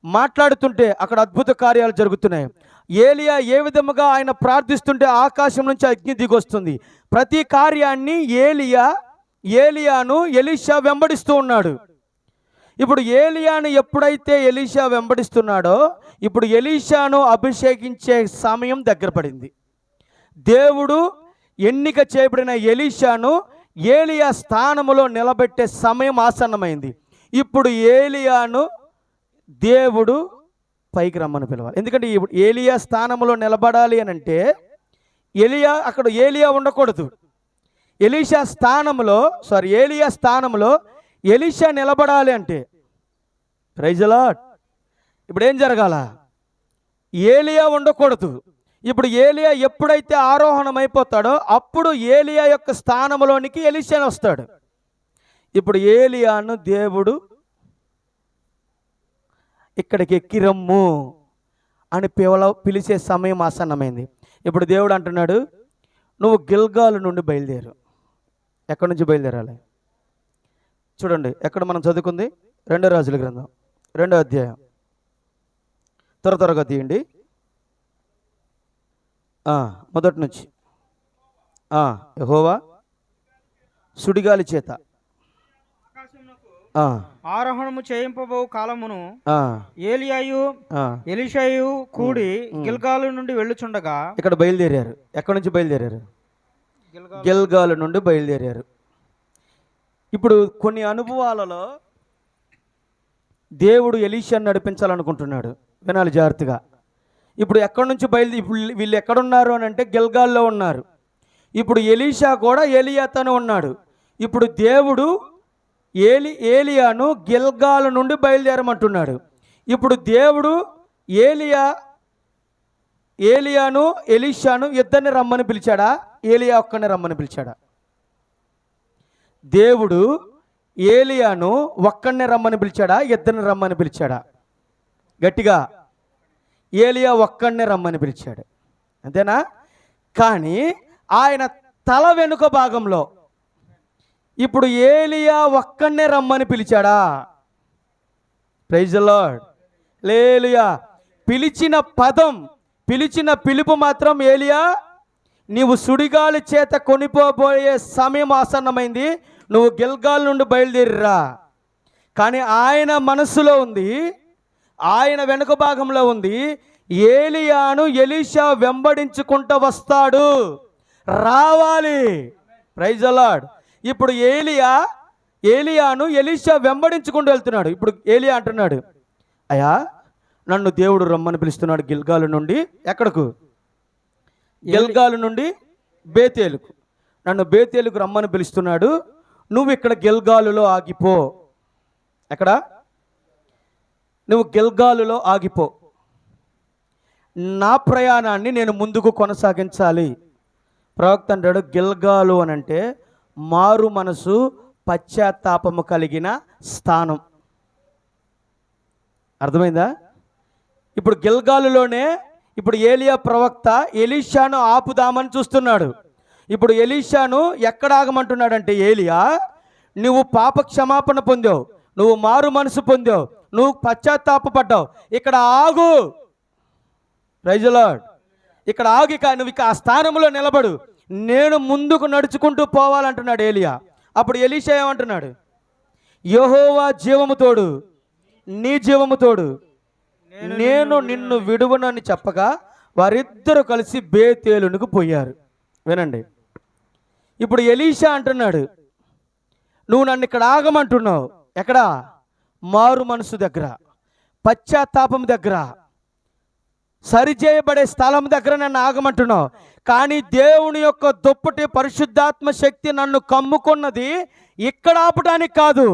మాట్లాడుతుంటే అక్కడ అద్భుత కార్యాలు జరుగుతున్నాయి, ఏలియా ఏ విధముగా ఆయన ప్రార్థిస్తుంటే ఆకాశం నుంచి అగ్ని దిగొస్తుంది. ప్రతి కార్యాన్ని ఏలియాను ఎలీషా వెంబడిస్తూ ఉన్నాడు. ఇప్పుడు ఏలియాను ఎప్పుడైతే ఎలీషా వెంబడిస్తున్నాడో ఇప్పుడు ఎలీషాను అభిషేకించే సమయం దగ్గర పడింది. దేవుడు ఎన్నిక చేయబడిన ఎలీషాను ఏలియా స్థానములో నిలబెట్టే సమయం ఆసన్నమైంది. ఇప్పుడు ఏలియాను దేవుడు పైకి రమ్మని పిలవాలి. ఎందుకంటే ఇప్పుడు ఏలియా స్థానంలో నిలబడాలి అని అంటే ఏలియా ఉండకూడదు. ఏలియా స్థానంలో ఎలీషా నిలబడాలి అంటే, ప్రైజ్ ది లార్డ్, ఇప్పుడు ఏం జరగాల? ఏలియా ఉండకూడదు. ఇప్పుడు ఏలియా ఎప్పుడైతే ఆరోహణం అయిపోతాడో అప్పుడు ఏలియా యొక్క స్థానంలోనికి ఎలీషా వస్తాడు. ఇప్పుడు ఏలియాను దేవుడు ఇక్కడికి ఎక్కిరమ్ము అని పిలిచే సమయం ఆసన్నమైంది. ఇప్పుడు దేవుడు అంటున్నాడు, నువ్వు గిల్గాలు నుండి బయలుదేరు. ఎక్కడి నుంచి బయలుదేరాలి? చూడండి, ఎక్కడ మనం చదువుకుంది? 2 రాజుల గ్రంథం 2వ అధ్యాయం. త్వరగా తీయండి, మొదటి నుంచి. యెహోవా సుడిగాలి చేత ఆరోహణము చేయింపబో కాలమును ఏలియాయు ఎలీషాయు కూడి గిల్గాలు నుండి వెళ్ళుచుండగా. ఇక్కడ బయలుదేరారు. ఎక్కడి నుంచి బయలుదేరారు? గిల్గాలు నుండి బయలుదేరారు. ఇప్పుడు కొన్ని అనుభవాలలో దేవుడు ఎలీషాను నడిపించాలనుకుంటున్నాడు. వినాలి జాగ్రత్తగా. ఇప్పుడు ఎక్కడి నుంచి ఇప్పుడు వీళ్ళు ఎక్కడున్నారు అని అంటే గిల్గాల్లో ఉన్నారు. ఇప్పుడు ఎలీషా కూడా ఏలియాతోనే ఉన్నాడు. ఇప్పుడు దేవుడు ఏలియాను గిల్గాలు నుండి బయలుదేరమంటున్నాడు. ఇప్పుడు దేవుడు ఏలియాను ఎలీషాను ఇద్దరిని రమ్మని పిలిచాడా? ఏలియా ఒక్కనే రమ్మని పిలిచాడా? దేవుడు ఏలియాను ఒక్కనే రమ్మని పిలిచాడా? ఇద్దరిని రమ్మని పిలిచాడా? గట్టిగా, ఏలియా ఒక్కనే రమ్మని పిలిచాడు, అంతేనా? కానీ ఆయన తల వెనుక భాగంలో ఇప్పుడు ఏలియా ఒక్కనే రమ్మని పిలిచాడా? ప్రైజ్ ది లార్డ్, హల్లెలూయా. పిలిచిన పిలుపు మాత్రం, ఏలియా నీవు సుడిగాలి చేత కొనిపోబోయే సమయం ఆసన్నమైంది, నువ్వు గిల్గాల్ నుండి బయలుదేరిరా. కానీ ఆయన మనస్సులో ఉంది, ఆయన వెనుక భాగంలో ఉంది, ఏలియాను ఎలీషా వెంబడించుకుంటూ వస్తాడు, రావాలి. Praise the lord. ఇప్పుడు ఏలియాను ఎలీషా వెంబడించుకుంటూ వెళ్తున్నాడు. ఇప్పుడు ఏలియా అంటున్నాడు, అయ్యా నన్ను దేవుడు రమ్మని పిలుస్తున్నాడు గిల్గాలు నుండి. ఎక్కడకు? గిల్గాలు నుండి బేతేలుకు. నన్ను బేతేలుకు రమ్మని పిలుస్తున్నాడు. నువ్వు ఇక్కడ గిల్గాలులో ఆగిపో. ఎక్కడ? నువ్వు గిల్గాలులో ఆగిపో. నా ప్రయాణాన్ని నేను ముందుకు కొనసాగించాలి. ప్రవక్త అంటాడు, గిల్గాలు అని అంటే మారు మనసు, పశ్చాత్తాపము కలిగిన స్థానం. అర్థమైందా? ఇప్పుడు గిల్గాలులోనే ఇప్పుడు ఏలియా ప్రవక్త ఎలీషాను ఆపుదామని చూస్తున్నాడు. ఇప్పుడు ఎలీషాను ఎక్కడ ఆగమంటున్నాడంటే, ఏలియా నువ్వు పాప క్షమాపణ పొందావు, నువ్వు మారు మనసు పొందావు, నువ్వు పశ్చాత్తాపడ్డావు, ఇక్కడ ఆగు. Praise the lord. ఇక్కడ ఆగి నువ్వు ఇక ఆ స్థానంలో నిలబడు, నేను ముందుకు నడుచుకుంటూ పోవాలంటున్నాడు ఏలియా. అప్పుడు ఎలీషా ఏమంటున్నాడు? యెహోవా జీవము తోడు, నీ జీవము తోడు, నేను నిన్ను విడువనని చెప్పగా వారిద్దరూ కలిసి బేతేలునికి పోయారు. వినండి, ఇప్పుడు ఎలీషా అంటున్నాడు, నువ్వు నన్ను ఇక్కడ ఆగమంటున్నావు. ఎక్కడ? మారు మనసు దగ్గర, పశ్చాత్తాపం దగ్గర, సరిచేయబడే స్థలం దగ్గర నన్ను ఆగమంటున్నావు. కానీ దేవుని యొక్క దుప్పటి పరిశుద్ధాత్మ శక్తి నన్ను కమ్ముకున్నది ఇక్కడ ఆపడానికి కాదు.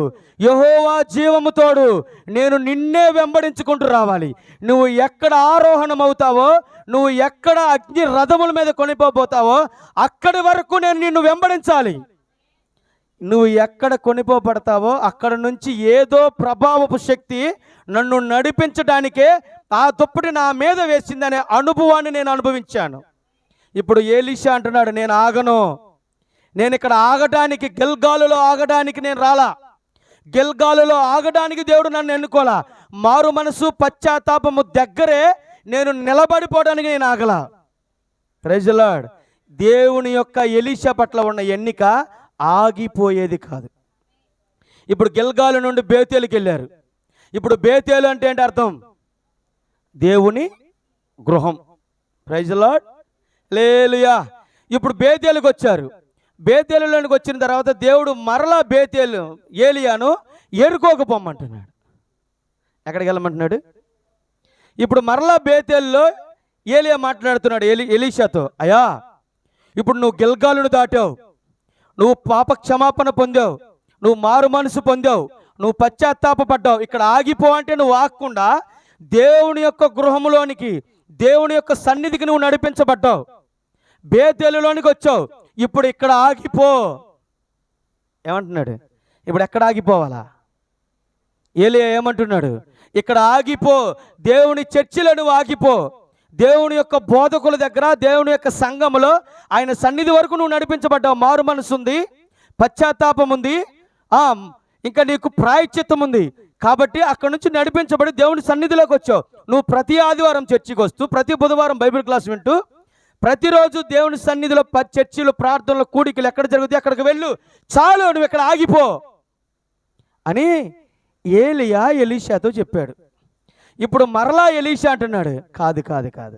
యెహోవా జీవము తోడు, నేను నిన్నే వెంబడించుకుంటూ రావాలి. నువ్వు ఎక్కడ ఆరోహణం అవుతావో, నువ్వు ఎక్కడ అగ్ని రథముల మీద కొనిపోతావో అక్కడి వరకు నేను నిన్ను వెంబడించాలి. నువ్వు ఎక్కడ కొనిపోబడతావో అక్కడ నుంచి ఏదో ప్రభావపు శక్తి నన్ను నడిపించడానికే ఆ దుప్పటి నా మీద వేసిందనే అనుభవాన్ని నేను అనుభవించాను. ఇప్పుడు ఎలీషా అంటున్నాడు, నేను ఆగను. నేను ఇక్కడ ఆగడానికి, గిల్గాలులో ఆగడానికి నేను రాలా. గిల్గాలులో ఆగడానికి దేవుడు నన్ను ఎన్నుకోలా. మారు మనసు పశ్చాత్తాపము దగ్గరే నేను నిలబడిపోవడానికి నేను ఆగలా. Praise the lord. దేవుని యొక్క ఎలీషా పట్ల ఉన్న ఎన్నిక ఆగిపోయేది కాదు. ఇప్పుడు గిల్గాలు నుండి బేతేలుకి వెళ్ళారు. ఇప్పుడు బేతేలు అంటే ఏంటి అర్థం? దేవుని గృహం. Praise the Lord. హల్లెలూయా. ఇప్పుడు బేతేలుకి వచ్చారు. బేతేలులోనికి వచ్చిన తర్వాత దేవుడు మరలా ఏలియాను ఎరుకోకు పొమ్మంటున్నాడు. ఎక్కడికి వెళ్ళమంటున్నాడు? ఇప్పుడు మరలా బేతేలులో ఏలియా మాట్లాడుతున్నాడు ఎలీషాతో, అయ్యా ఇప్పుడు నువ్వు గిల్గాలును దాటావు, నువ్వు పాప క్షమాపణ పొందావు, నువ్వు మారు మనసు పొందావు, నువ్వు పశ్చాత్తాపడ్డావు. ఇక్కడ ఆగిపో అంటే నువ్వు ఆగకుండా దేవుని యొక్క గృహంలోనికి, దేవుని యొక్క సన్నిధికి నువ్వు నడిపించబడ్డావు. బేతేలులోనికి వచ్చావు, ఇప్పుడు ఇక్కడ ఆగిపో ఏమంటున్నాడు? ఇప్పుడు ఎక్కడ ఆగిపోవాలా? ఏలియా ఏమంటున్నాడు? ఇక్కడ ఆగిపో, దేవుని చర్చిలో నువ్వు ఆగిపో, దేవుని యొక్క బోధకుల దగ్గర, దేవుని యొక్క సంఘములో ఆయన సన్నిధి వరకు నువ్వు నడిపించబడ్డావు. మారు మనసు ఉంది, పశ్చాత్తాపం ఉంది, ఇంకా నీకు ప్రాయశ్చిత్తం ఉంది. కాబట్టి అక్కడ నుంచి నడిపించబడి దేవుని సన్నిధిలోకి వచ్చావు. నువ్వు ప్రతి ఆదివారం చర్చికి వస్తూ, ప్రతి బుధవారం బైబిల్ క్లాస్ వింటూ, ప్రతిరోజు దేవుని సన్నిధిలో చర్చిలు, ప్రార్థనలు, కూడికలు ఎక్కడ జరుగుతాయి అక్కడికి వెళ్ళు, చాలు, నువ్వు ఇక్కడ ఆగిపో అని ఏలియా ఎలీషాతో చెప్పాడు. ఇప్పుడు మరలా ఎలీషా అంటున్నాడు, కాదు కాదు కాదు,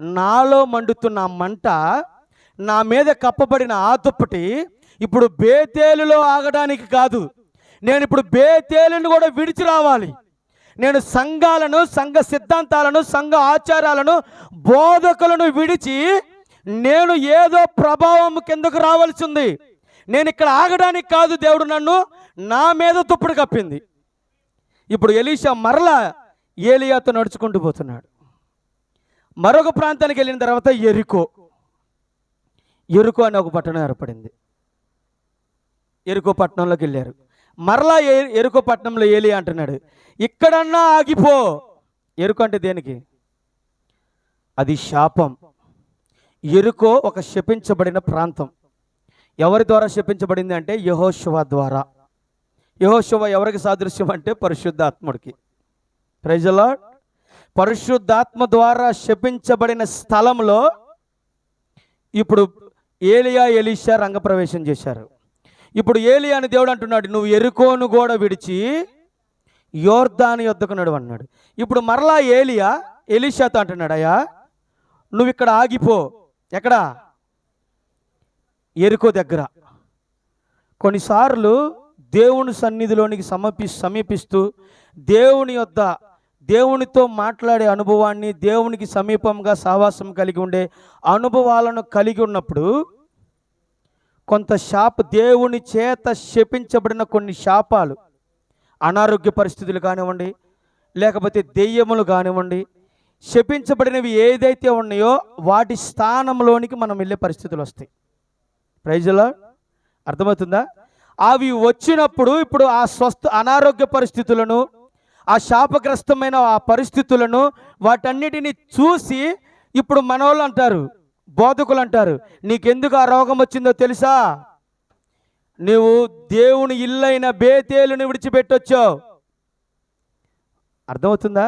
నాలో మండుతున్న మంట, నా మీద కప్పబడిన ఆ దుప్పటి ఇప్పుడు బేతేలులో ఆగడానికి కాదు. నేను ఇప్పుడు బేతేలును కూడా విడిచి రావాలి. నేను సంఘాలను, సంఘ సిద్ధాంతాలను, సంఘ ఆచారాలను, బోధకులను విడిచి నేను ఏదో ప్రభావం కిందకు రావాల్సి ఉంది. నేను ఇక్కడ ఆగడానికి కాదు, దేవుడు నన్ను నా మీద దుప్పటి కప్పింది. ఇప్పుడు ఎలీషా మరలా ఏలియాతో నడుచుకుంటూ పోతున్నాడు. మరొక ప్రాంతానికి వెళ్ళిన తర్వాత ఎరుకో అనే ఒక పట్టణం ఏర్పడింది. ఎరుకో పట్టణంలోకి వెళ్ళారు. మరలా ఎరుకో పట్టణంలో ఏలియా అంటున్నాడు, ఇక్కడన్నా ఆగిపో. ఎరుకో అంటే దేనికి? అది శాపం. ఎరుకో ఒక శపించబడిన ప్రాంతం. ఎవరి ద్వారా శపించబడింది అంటే యెహోషువ ద్వారా. యెహోషువ ఎవరికి సాదృశ్యం అంటే పరిశుద్ధాత్ముడికి. Praise the lord. పరిశుద్ధాత్మ ద్వారా శపించబడిన స్థలంలో ఇప్పుడు ఏలియా ఎలీషా రంగప్రవేశం చేశారు. ఇప్పుడు ఏలియాని దేవుడు అంటున్నాడు, నువ్వు ఎరుకోను కూడా విడిచి యోర్దాను యొద్దకు నడువు అన్నాడు. ఇప్పుడు మరలా ఏలియా ఎలీషాతో అంటున్నాడు, అయ్యా నువ్వు ఇక్కడ ఆగిపో. ఎక్కడ? ఎరుకో దగ్గర. కొన్నిసార్లు దేవుని సన్నిధిలోనికి సమీపిస్తూ దేవునితో మాట్లాడే అనుభవాన్ని, దేవునికి సమీపంగా సహవాసం కలిగి ఉండే అనుభవాలను కలిగి ఉన్నప్పుడు కొంత దేవుని చేత శపించబడిన కొన్ని శాపాలు, అనారోగ్య పరిస్థితులు కానివ్వండి, లేకపోతే దెయ్యములు కానివ్వండి, శపించబడినవి ఏదైతే ఉన్నాయో వాటి స్థానంలోనికి మనం వెళ్ళే పరిస్థితులు వస్తాయి. Praise the lord. అర్థమవుతుందా? అవి వచ్చినప్పుడు ఇప్పుడు ఆ అనారోగ్య పరిస్థితులను, ఆ శాపగ్రస్తమైన ఆ పరిస్థితులను, వాటన్నిటిని చూసి ఇప్పుడు మనోళ్ళు అంటారు, బోధకులు అంటారు, నీకెందుకు ఆ రోగం వచ్చిందో తెలుసా? నువ్వు దేవుని ఇల్లైన బేతేలుని విడిచిపెట్టొచ్చావు. అర్థమవుతుందా?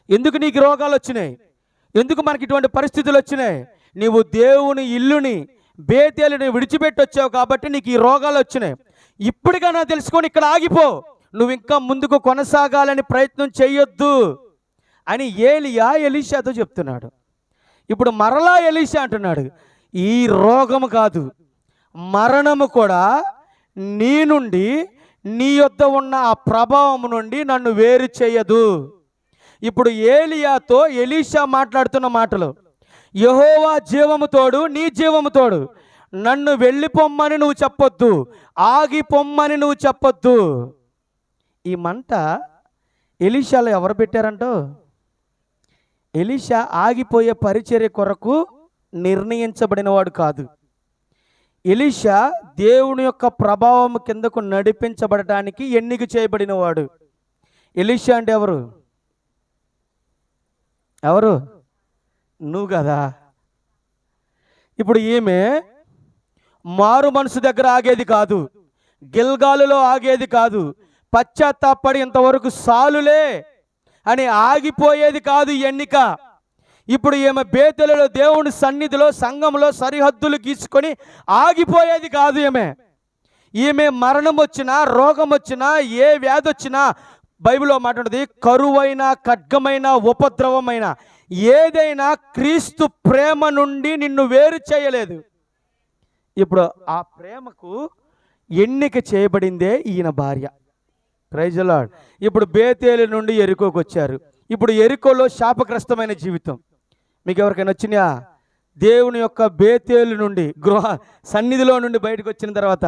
ఎందుకు నీకు రోగాలు వచ్చినాయి? ఎందుకు మనకి ఇటువంటి పరిస్థితులు వచ్చినాయి? నీవు దేవుని ఇల్లుని బేతేలుని విడిచిపెట్టొచ్చావు కాబట్టి నీకు ఈ రోగాలు వచ్చినాయి. ఇప్పటికైనా తెలుసుకొని ఇక్కడ ఆగిపో, నువ్వు ఇంకా ముందుకు కొనసాగాలని ప్రయత్నం చేయొద్దు అని ఏలియా ఎలీషాతో చెప్తున్నాడు. ఇప్పుడు మరలా ఎలీషా అంటున్నాడు, ఈ రోగము కాదు, మరణము కూడా నీ నుండి, నీ యొద్ద ఉన్న ఆ ప్రభావం నుండి నన్ను వేరు చేయదు. ఇప్పుడు ఏలియాతో ఎలీషా మాట్లాడుతున్న మాటలు, యెహోవా జీవము తోడు, నీ జీవము తోడు, నన్ను వెళ్ళిపోమ్మని నువ్వు చెప్పొద్దు, ఆగిపోమ్మని నువ్వు చెప్పొద్దు. ఈ మంట ఎలీషాలో ఎవరు పెట్టారంటో? ఎలీషా ఆగిపోయే పరిచర్య కొరకు నిర్ణయించబడినవాడు కాదు. ఎలీషా దేవుని యొక్క ప్రభావం కిందకు నడిపించబడటానికి ఎన్నిక చేయబడినవాడు. ఎలీషా అంటే ఎవరు? ఎవరు? నువ్వు కదా. ఇప్పుడు ఈమె మారు మనసు దగ్గర ఆగేది కాదు, గిల్గాలులో ఆగేది కాదు, పశ్చాత్తాపడి ఇంతవరకు సాలులే అని ఆగిపోయేది కాదు ఎన్నిక. ఇప్పుడు ఈమె బేతెలలో దేవుని సన్నిధిలో సంఘంలో సరిహద్దులు గీసుకొని ఆగిపోయేది కాదు. ఈమె మరణం వచ్చినా, రోగం వచ్చినా, ఏ వ్యాధి వచ్చినా, బైబిల్లో మాట్లాడుతుంది, కరువైన, ఖడ్గమైన, ఉపద్రవమైన ఏదైనా క్రీస్తు ప్రేమ నుండి నిన్ను వేరు చేయలేదు. ఇప్పుడు ఆ ప్రేమకు ఎన్నిక చేయబడిందే ఈయన భార్య. Praise the lord. ఇప్పుడు బేతేలు నుండి ఎరికోకు వచ్చారు. ఇప్పుడు ఎరికోలో శాపగ్రస్తమైన జీవితం. మీకు ఎవరికైనా వచ్చినా? దేవుని యొక్క బేతేలు నుండి, గృహ సన్నిధిలో నుండి బయటకు వచ్చిన తర్వాత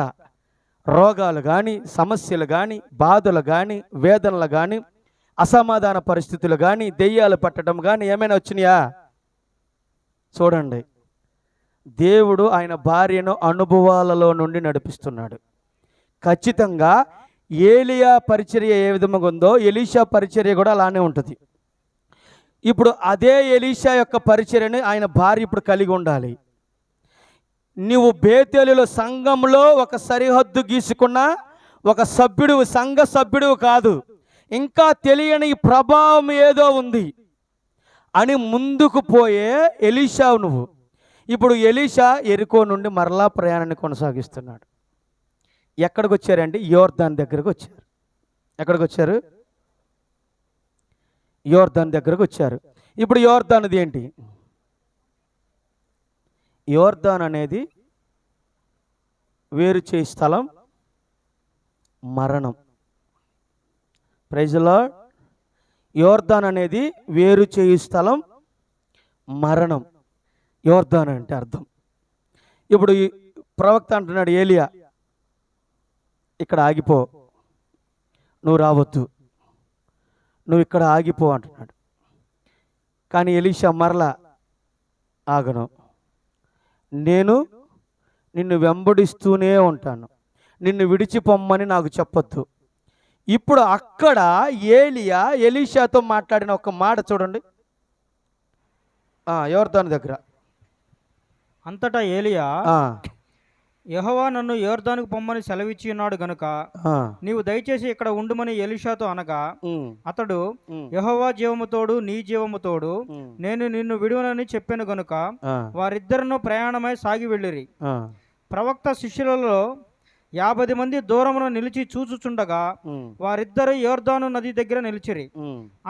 రోగాలు కానీ, సమస్యలు కానీ, బాధలు కానీ, వేదనలు కానీ, అసమాధాన పరిస్థితులు కానీ, దెయ్యాలు పట్టడం కానీ ఏమైనా వచ్చినాయా? చూడండి, దేవుడు ఆయన భార్యను అనుభవాలలో నుండి నడిపిస్తున్నాడు. ఖచ్చితంగా ఏలియా పరిచర్య ఏ విధంగా ఉందో ఎలీషా పరిచర్య కూడా అలానే ఉంటుంది. ఇప్పుడు అదే ఎలీషా యొక్క పరిచర్యని ఆయన భార్య ఇప్పుడు కలిగి ఉండాలి. నువ్వు బేతేలులో సంఘంలో ఒక సరిహద్దు గీసుకున్న ఒక సభ్యుడు, సంఘ సభ్యుడు కాదు, ఇంకా తెలియని ప్రభావం ఏదో ఉంది అని ముందుకు పోయే ఎలీషా నువ్వు. ఇప్పుడు ఎలీషా ఎరికో నుండి మరలా ప్రయాణాన్ని కొనసాగిస్తున్నాడు. ఎక్కడికి వచ్చారంటే యోర్దాన్ దగ్గరకు వచ్చారు. ఎక్కడికి వచ్చారు? యోర్దాన్ దగ్గరకు వచ్చారు. ఇప్పుడు యోర్దాన్ ఏంటి? యోర్దాన్ అనేది వేరు చేయ స్థలం, మరణం. Praise the lord. యోర్దాన్ అనేది వేరు చేయు స్థలం, మరణం. యోర్దాన్ అంటే అర్థం. ఇప్పుడు ఈ ప్రవక్త అంటున్నాడు, ఏలియా ఇక్కడ ఆగిపో, నువ్వు రావద్దు, నువ్వు ఇక్కడ ఆగిపో అంటున్నాడు. కానీ ఎలీషా మరలా, ఆగను, నేను నిన్ను వెంబడిస్తూనే ఉంటాను, నిన్ను విడిచిపోమ్మని నాకు చెప్పొద్దు. ఇప్పుడు అక్కడ ఏలియా ఎలీషాతో మాట్లాడిన ఒక మాట చూడండి, యోర్దాను దగ్గర. అంతటా ఏలియా, యెహోవా నన్ను యోర్దానుకు పొమ్మని సెలవిచ్చి ఉన్నాడు గనుక నీవు దయచేసి ఇక్కడ ఉండుమని ఎలీషాతో అనగా, అతడు, యెహోవా జీవముతోడు, నీ జీవముతోడు, నేను నిన్ను విడువనని చెప్పాను గనుక వారిద్దరును ప్రయాణమై సాగి వెళ్ళిరి. ప్రవక్త శిష్యులలో 50 మంది దూరమున నిలిచి చూచుచుండగా వారిద్దరు యోర్దాను నది దగ్గర నిలిచిరి.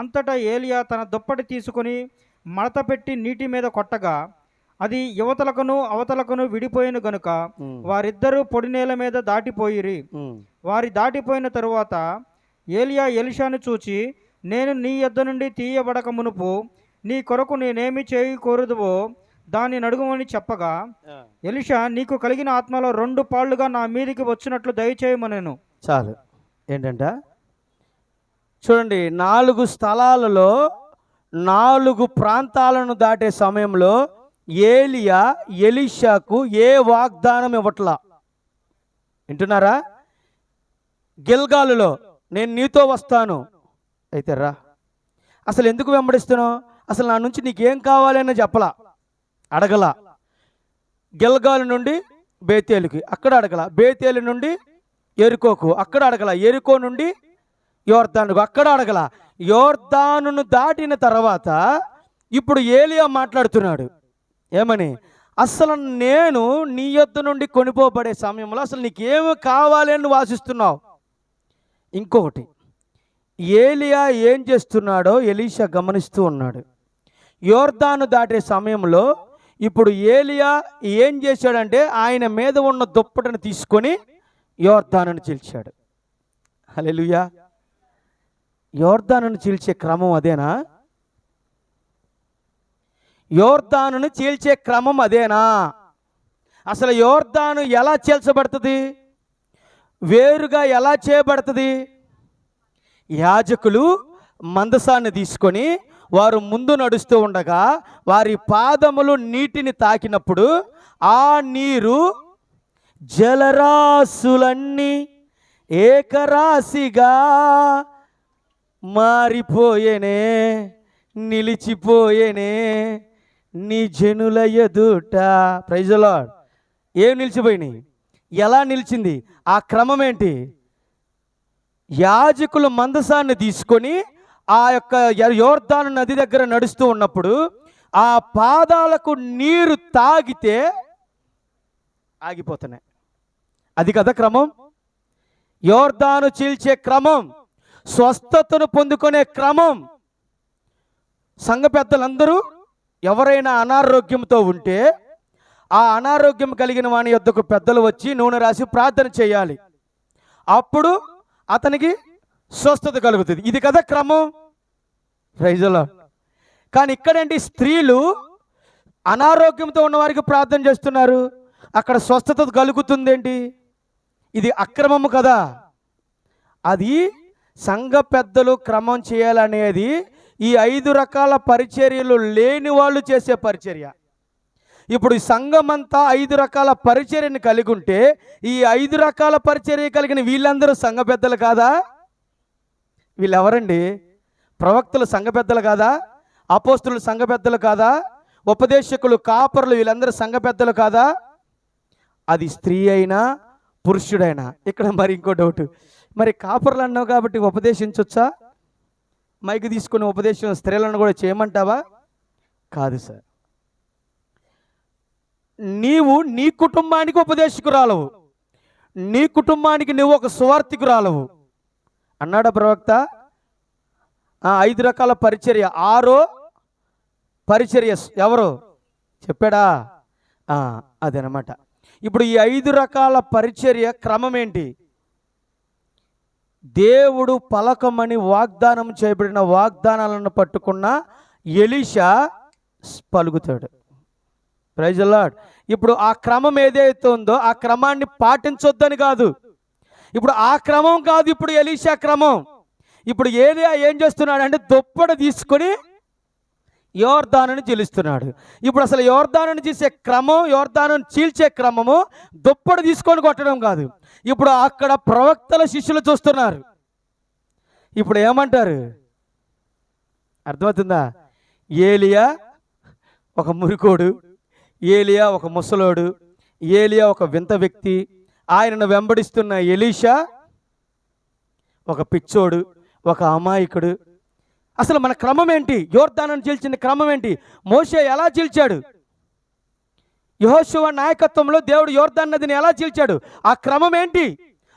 అంతటా ఏలియా తన దుప్పటి తీసుకుని మడత పెట్టి నీటి మీద కొట్టగా అది యువతలకును అవతలకును విడిపోయిన గనుక వారిద్దరూ పొడి నేల మీద దాటిపోయిరి. వారి దాటిపోయిన తరువాత ఏలియా ఎలీషాను చూచి, నేను నీ యొద్ద నుండి తీయబడక మునుపు నీ కొరకు నేనేమి చేయకూడదువో దాన్ని అడుగుమని చెప్పగా, ఎలీషా, నీకు కలిగిన ఆత్మలో 2 పాళ్ళుగా నా మీదికి వచ్చినట్లు దయచేయమనెను. చాలు. ఏంటంటే చూడండి, 4 స్థలాలలో 4 ప్రాంతాలను దాటే సమయంలో ఏలియా ఎలీషాకు ఏ వాగ్దానం ఇవ్వట్లా. వింటున్నారా? గిల్గాలులో నేను నీతో వస్తాను, అయితే రా. అసలు ఎందుకు వెంబడిస్తున్నావు? అసలు నా నుంచి నీకేం కావాలి అని చెప్పలా, అడగలా. గిల్గాలు నుండి బేతేలుకి అక్కడ అడగల, బేతేలు నుండి ఎరుకోకు అక్కడ అడగల, ఎరుకో నుండి యోర్దానుకు అక్కడ అడగల. యోర్దానును దాటిన తర్వాత ఇప్పుడు ఏలియా మాట్లాడుతున్నాడు. ఏమని? అసలు నేను నీ యొద్ద నుండి కొనిపోబడే సమయంలో అసలు నీకేమి కావాలి అని నువ్వు ఆశిస్తున్నావు. ఇంకొకటి, ఏలియా ఏం చేస్తున్నాడో ఎలీషా గమనిస్తూ ఉన్నాడు. యోర్దాను దాటే సమయంలో ఇప్పుడు ఏలియా ఏం చేశాడంటే ఆయన మీద ఉన్న దుప్పటిని తీసుకొని యోర్దానును చీల్చాడు. హల్లెలూయా. యోర్దానును చీల్చే క్రమం అదేనా? యోర్దానును చీల్చే క్రమం అదేనా? అసలు యోర్దాను ఎలా చీల్చబడుతుంది? వేరుగా ఎలా చేయబడుతుంది? యాజకులు మందసాన్ని తీసుకొని వారు ముందు నడుస్తూ ఉండగా వారి పాదములు నీటిని తాకినప్పుడు ఆ నీరు జలరాశులన్నీ ఏకరాశిగా మారిపోయేనే, నిలిచిపోయేనే నీ జనుల ఎదుట. Praise the lord. ఏం నిలిచిపోయినాయి? ఎలా నిలిచింది? ఆ క్రమం ఏంటి? యాజకులు మందసాన్ని తీసుకొని ఆ యొక్క యోర్దాను నది దగ్గర నడుస్తూ ఉన్నప్పుడు ఆ పాదాలకు నీరు తాగితే ఆగిపోతున్నాయి. అది కదా క్రమం. యోర్దాను చీల్చే క్రమం, స్వస్థతను పొందుకునే క్రమం. సంఘ పెద్దలందరూ ఎవరైనా అనారోగ్యంతో ఉంటే ఆ అనారోగ్యం కలిగిన వాని యొద్దకు పెద్దలు వచ్చి నూనె రాసి ప్రార్థన చేయాలి. అప్పుడు అతనికి స్వస్థత కలుగుతుంది. ఇది కదా క్రమం. Praise the lord. కానీ ఇక్కడేంటి? స్త్రీలు అనారోగ్యంతో ఉన్న వారికి ప్రార్థన చేస్తున్నారు, అక్కడ స్వస్థత కలుగుతుందేంటి? ఇది అక్రమము కదా. అది సంఘ పెద్దలు క్రమం చేయాలనేది ఈ 5 రకాల పరిచర్యలు లేని వాళ్ళు చేసే పరిచర్య. ఇప్పుడు ఈ సంఘమంతా 5 రకాల పరిచర్యను కలిగి ఉంటే ఈ 5 రకాల పరిచర్య కలిగిన వీళ్ళందరూ సంఘ పెద్దలు కాదా? వీళ్ళెవరండి? ప్రవక్తలు సంఘ పెద్దలు కాదా? అపోస్తులు సంఘ పెద్దలు కాదా? ఉపదేశకులు, కాపరులు వీళ్ళందరూ సంఘ పెద్దలు కాదా? అది స్త్రీ అయినా పురుషుడైనా. ఇక్కడ మరి ఇంకో డౌట్, మరి కాపరులు అన్నావు కాబట్టి ఉపదేశించొచ్చా? మైక్ తీసుకుని ఉపదేశం స్త్రీలను కూడా చేయమంటావా? కాదు సార్. నీవు నీ కుటుంబానికి ఉపదేశకురాలవు, నీ కుటుంబానికి నువ్వు ఒక సువార్తికురాలవు అన్నాడా ప్రవక్త? 5 రకాల పరిచర్య. 6వ పరిచర్య ఎవరు చెప్పాడా? అదనమాట. ఇప్పుడు ఈ 5 రకాల పరిచర్య క్రమం ఏంటి? దేవుడు పలకమని వాగ్దానం చేయబడిన వాగ్దానాలను పట్టుకున్న ఎలీషా పలుకుతాడు. Praise the lord. ఇప్పుడు ఆ క్రమం ఏదైతే ఉందో ఆ క్రమాన్ని పాటించొద్దని కాదు. ఇప్పుడు ఆ క్రమం కాదు, ఇప్పుడు ఎలీషా క్రమం. ఇప్పుడు ఏలియా ఏం చేస్తున్నాడు అంటే దుప్పటి తీసుకొని యోర్దానుని చీలుస్తున్నాడు. ఇప్పుడు అసలు యోర్దానుని చేసే క్రమం, యోర్దానుని చీల్చే క్రమము దుప్పటి తీసుకొని కొట్టడం కాదు. ఇప్పుడు అక్కడ ప్రవక్తల శిష్యులు చూస్తున్నారు. ఇప్పుడు ఏమంటారు? అర్థమవుతుందా? ఏలియా ఒక మురికోడు, ఏలియా ఒక ముసలోడు, ఏలియా ఒక వింత వ్యక్తి, ఆయనను వెంబడిస్తున్న ఎలీషా ఒక పిచ్చోడు, ఒక అమాయకుడు. అసలు మన క్రమం ఏంటి? యోర్దానును చీల్చిన క్రమం ఏంటి? మోషే ఎలా చీల్చాడు? యెహోషువ నాయకత్వంలో దేవుడు యోర్దాను నదిని ఎలా చీల్చాడు? ఆ క్రమం ఏంటి?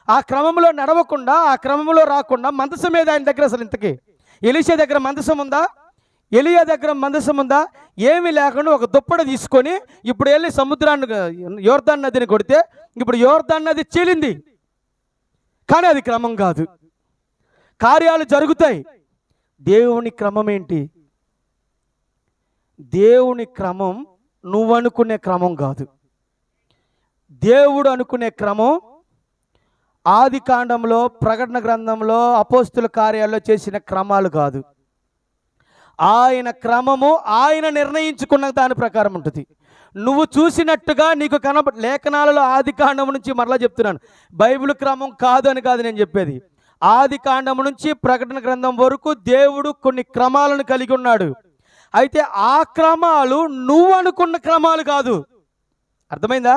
ఆ క్రమంలో నడవకుండా, ఆ క్రమంలో రాకుండా మందసం మీద ఆయన దగ్గర అసలు ఇంతకీ ఎలీషా దగ్గర మందసం ఉందా? ఎలియా దగ్గర మందసం ఉందా? ఏమీ లేకుండా ఒక దుప్పటి తీసుకొని ఇప్పుడు వెళ్ళి సముద్రాన్ని, యోర్దాను నదిని కొడితే ఇప్పుడు యోర్దాను నది చీలింది. కానీ అది క్రమం కాదు. కార్యాలు జరుగుతాయి. దేవుని క్రమం ఏంటి? దేవుని క్రమం నువ్వు అనుకునే క్రమం కాదు. దేవుడు అనుకునే క్రమం ఆది కాండంలో, ప్రకటన గ్రంథంలో, అపోస్తుల కార్యాల్లో చేసిన క్రమాలు కాదు. ఆయన క్రమము ఆయన నిర్ణయించుకున్న దాని ప్రకారం ఉంటుంది. నువ్వు చూసినట్టుగా నీకు లేఖనాలలో ఆది కాండం నుంచి మరలా చెప్తున్నాను, బైబిల్ క్రమం కాదు అని కాదు నేను చెప్పేది. ఆది కాండం నుంచి ప్రకటన గ్రంథం వరకు దేవుడు కొన్ని క్రమాలను కలిగి ఉన్నాడు. అయితే ఆ క్రమాలు నువ్వు అనుకున్న క్రమాలు కాదు. అర్థమైందా?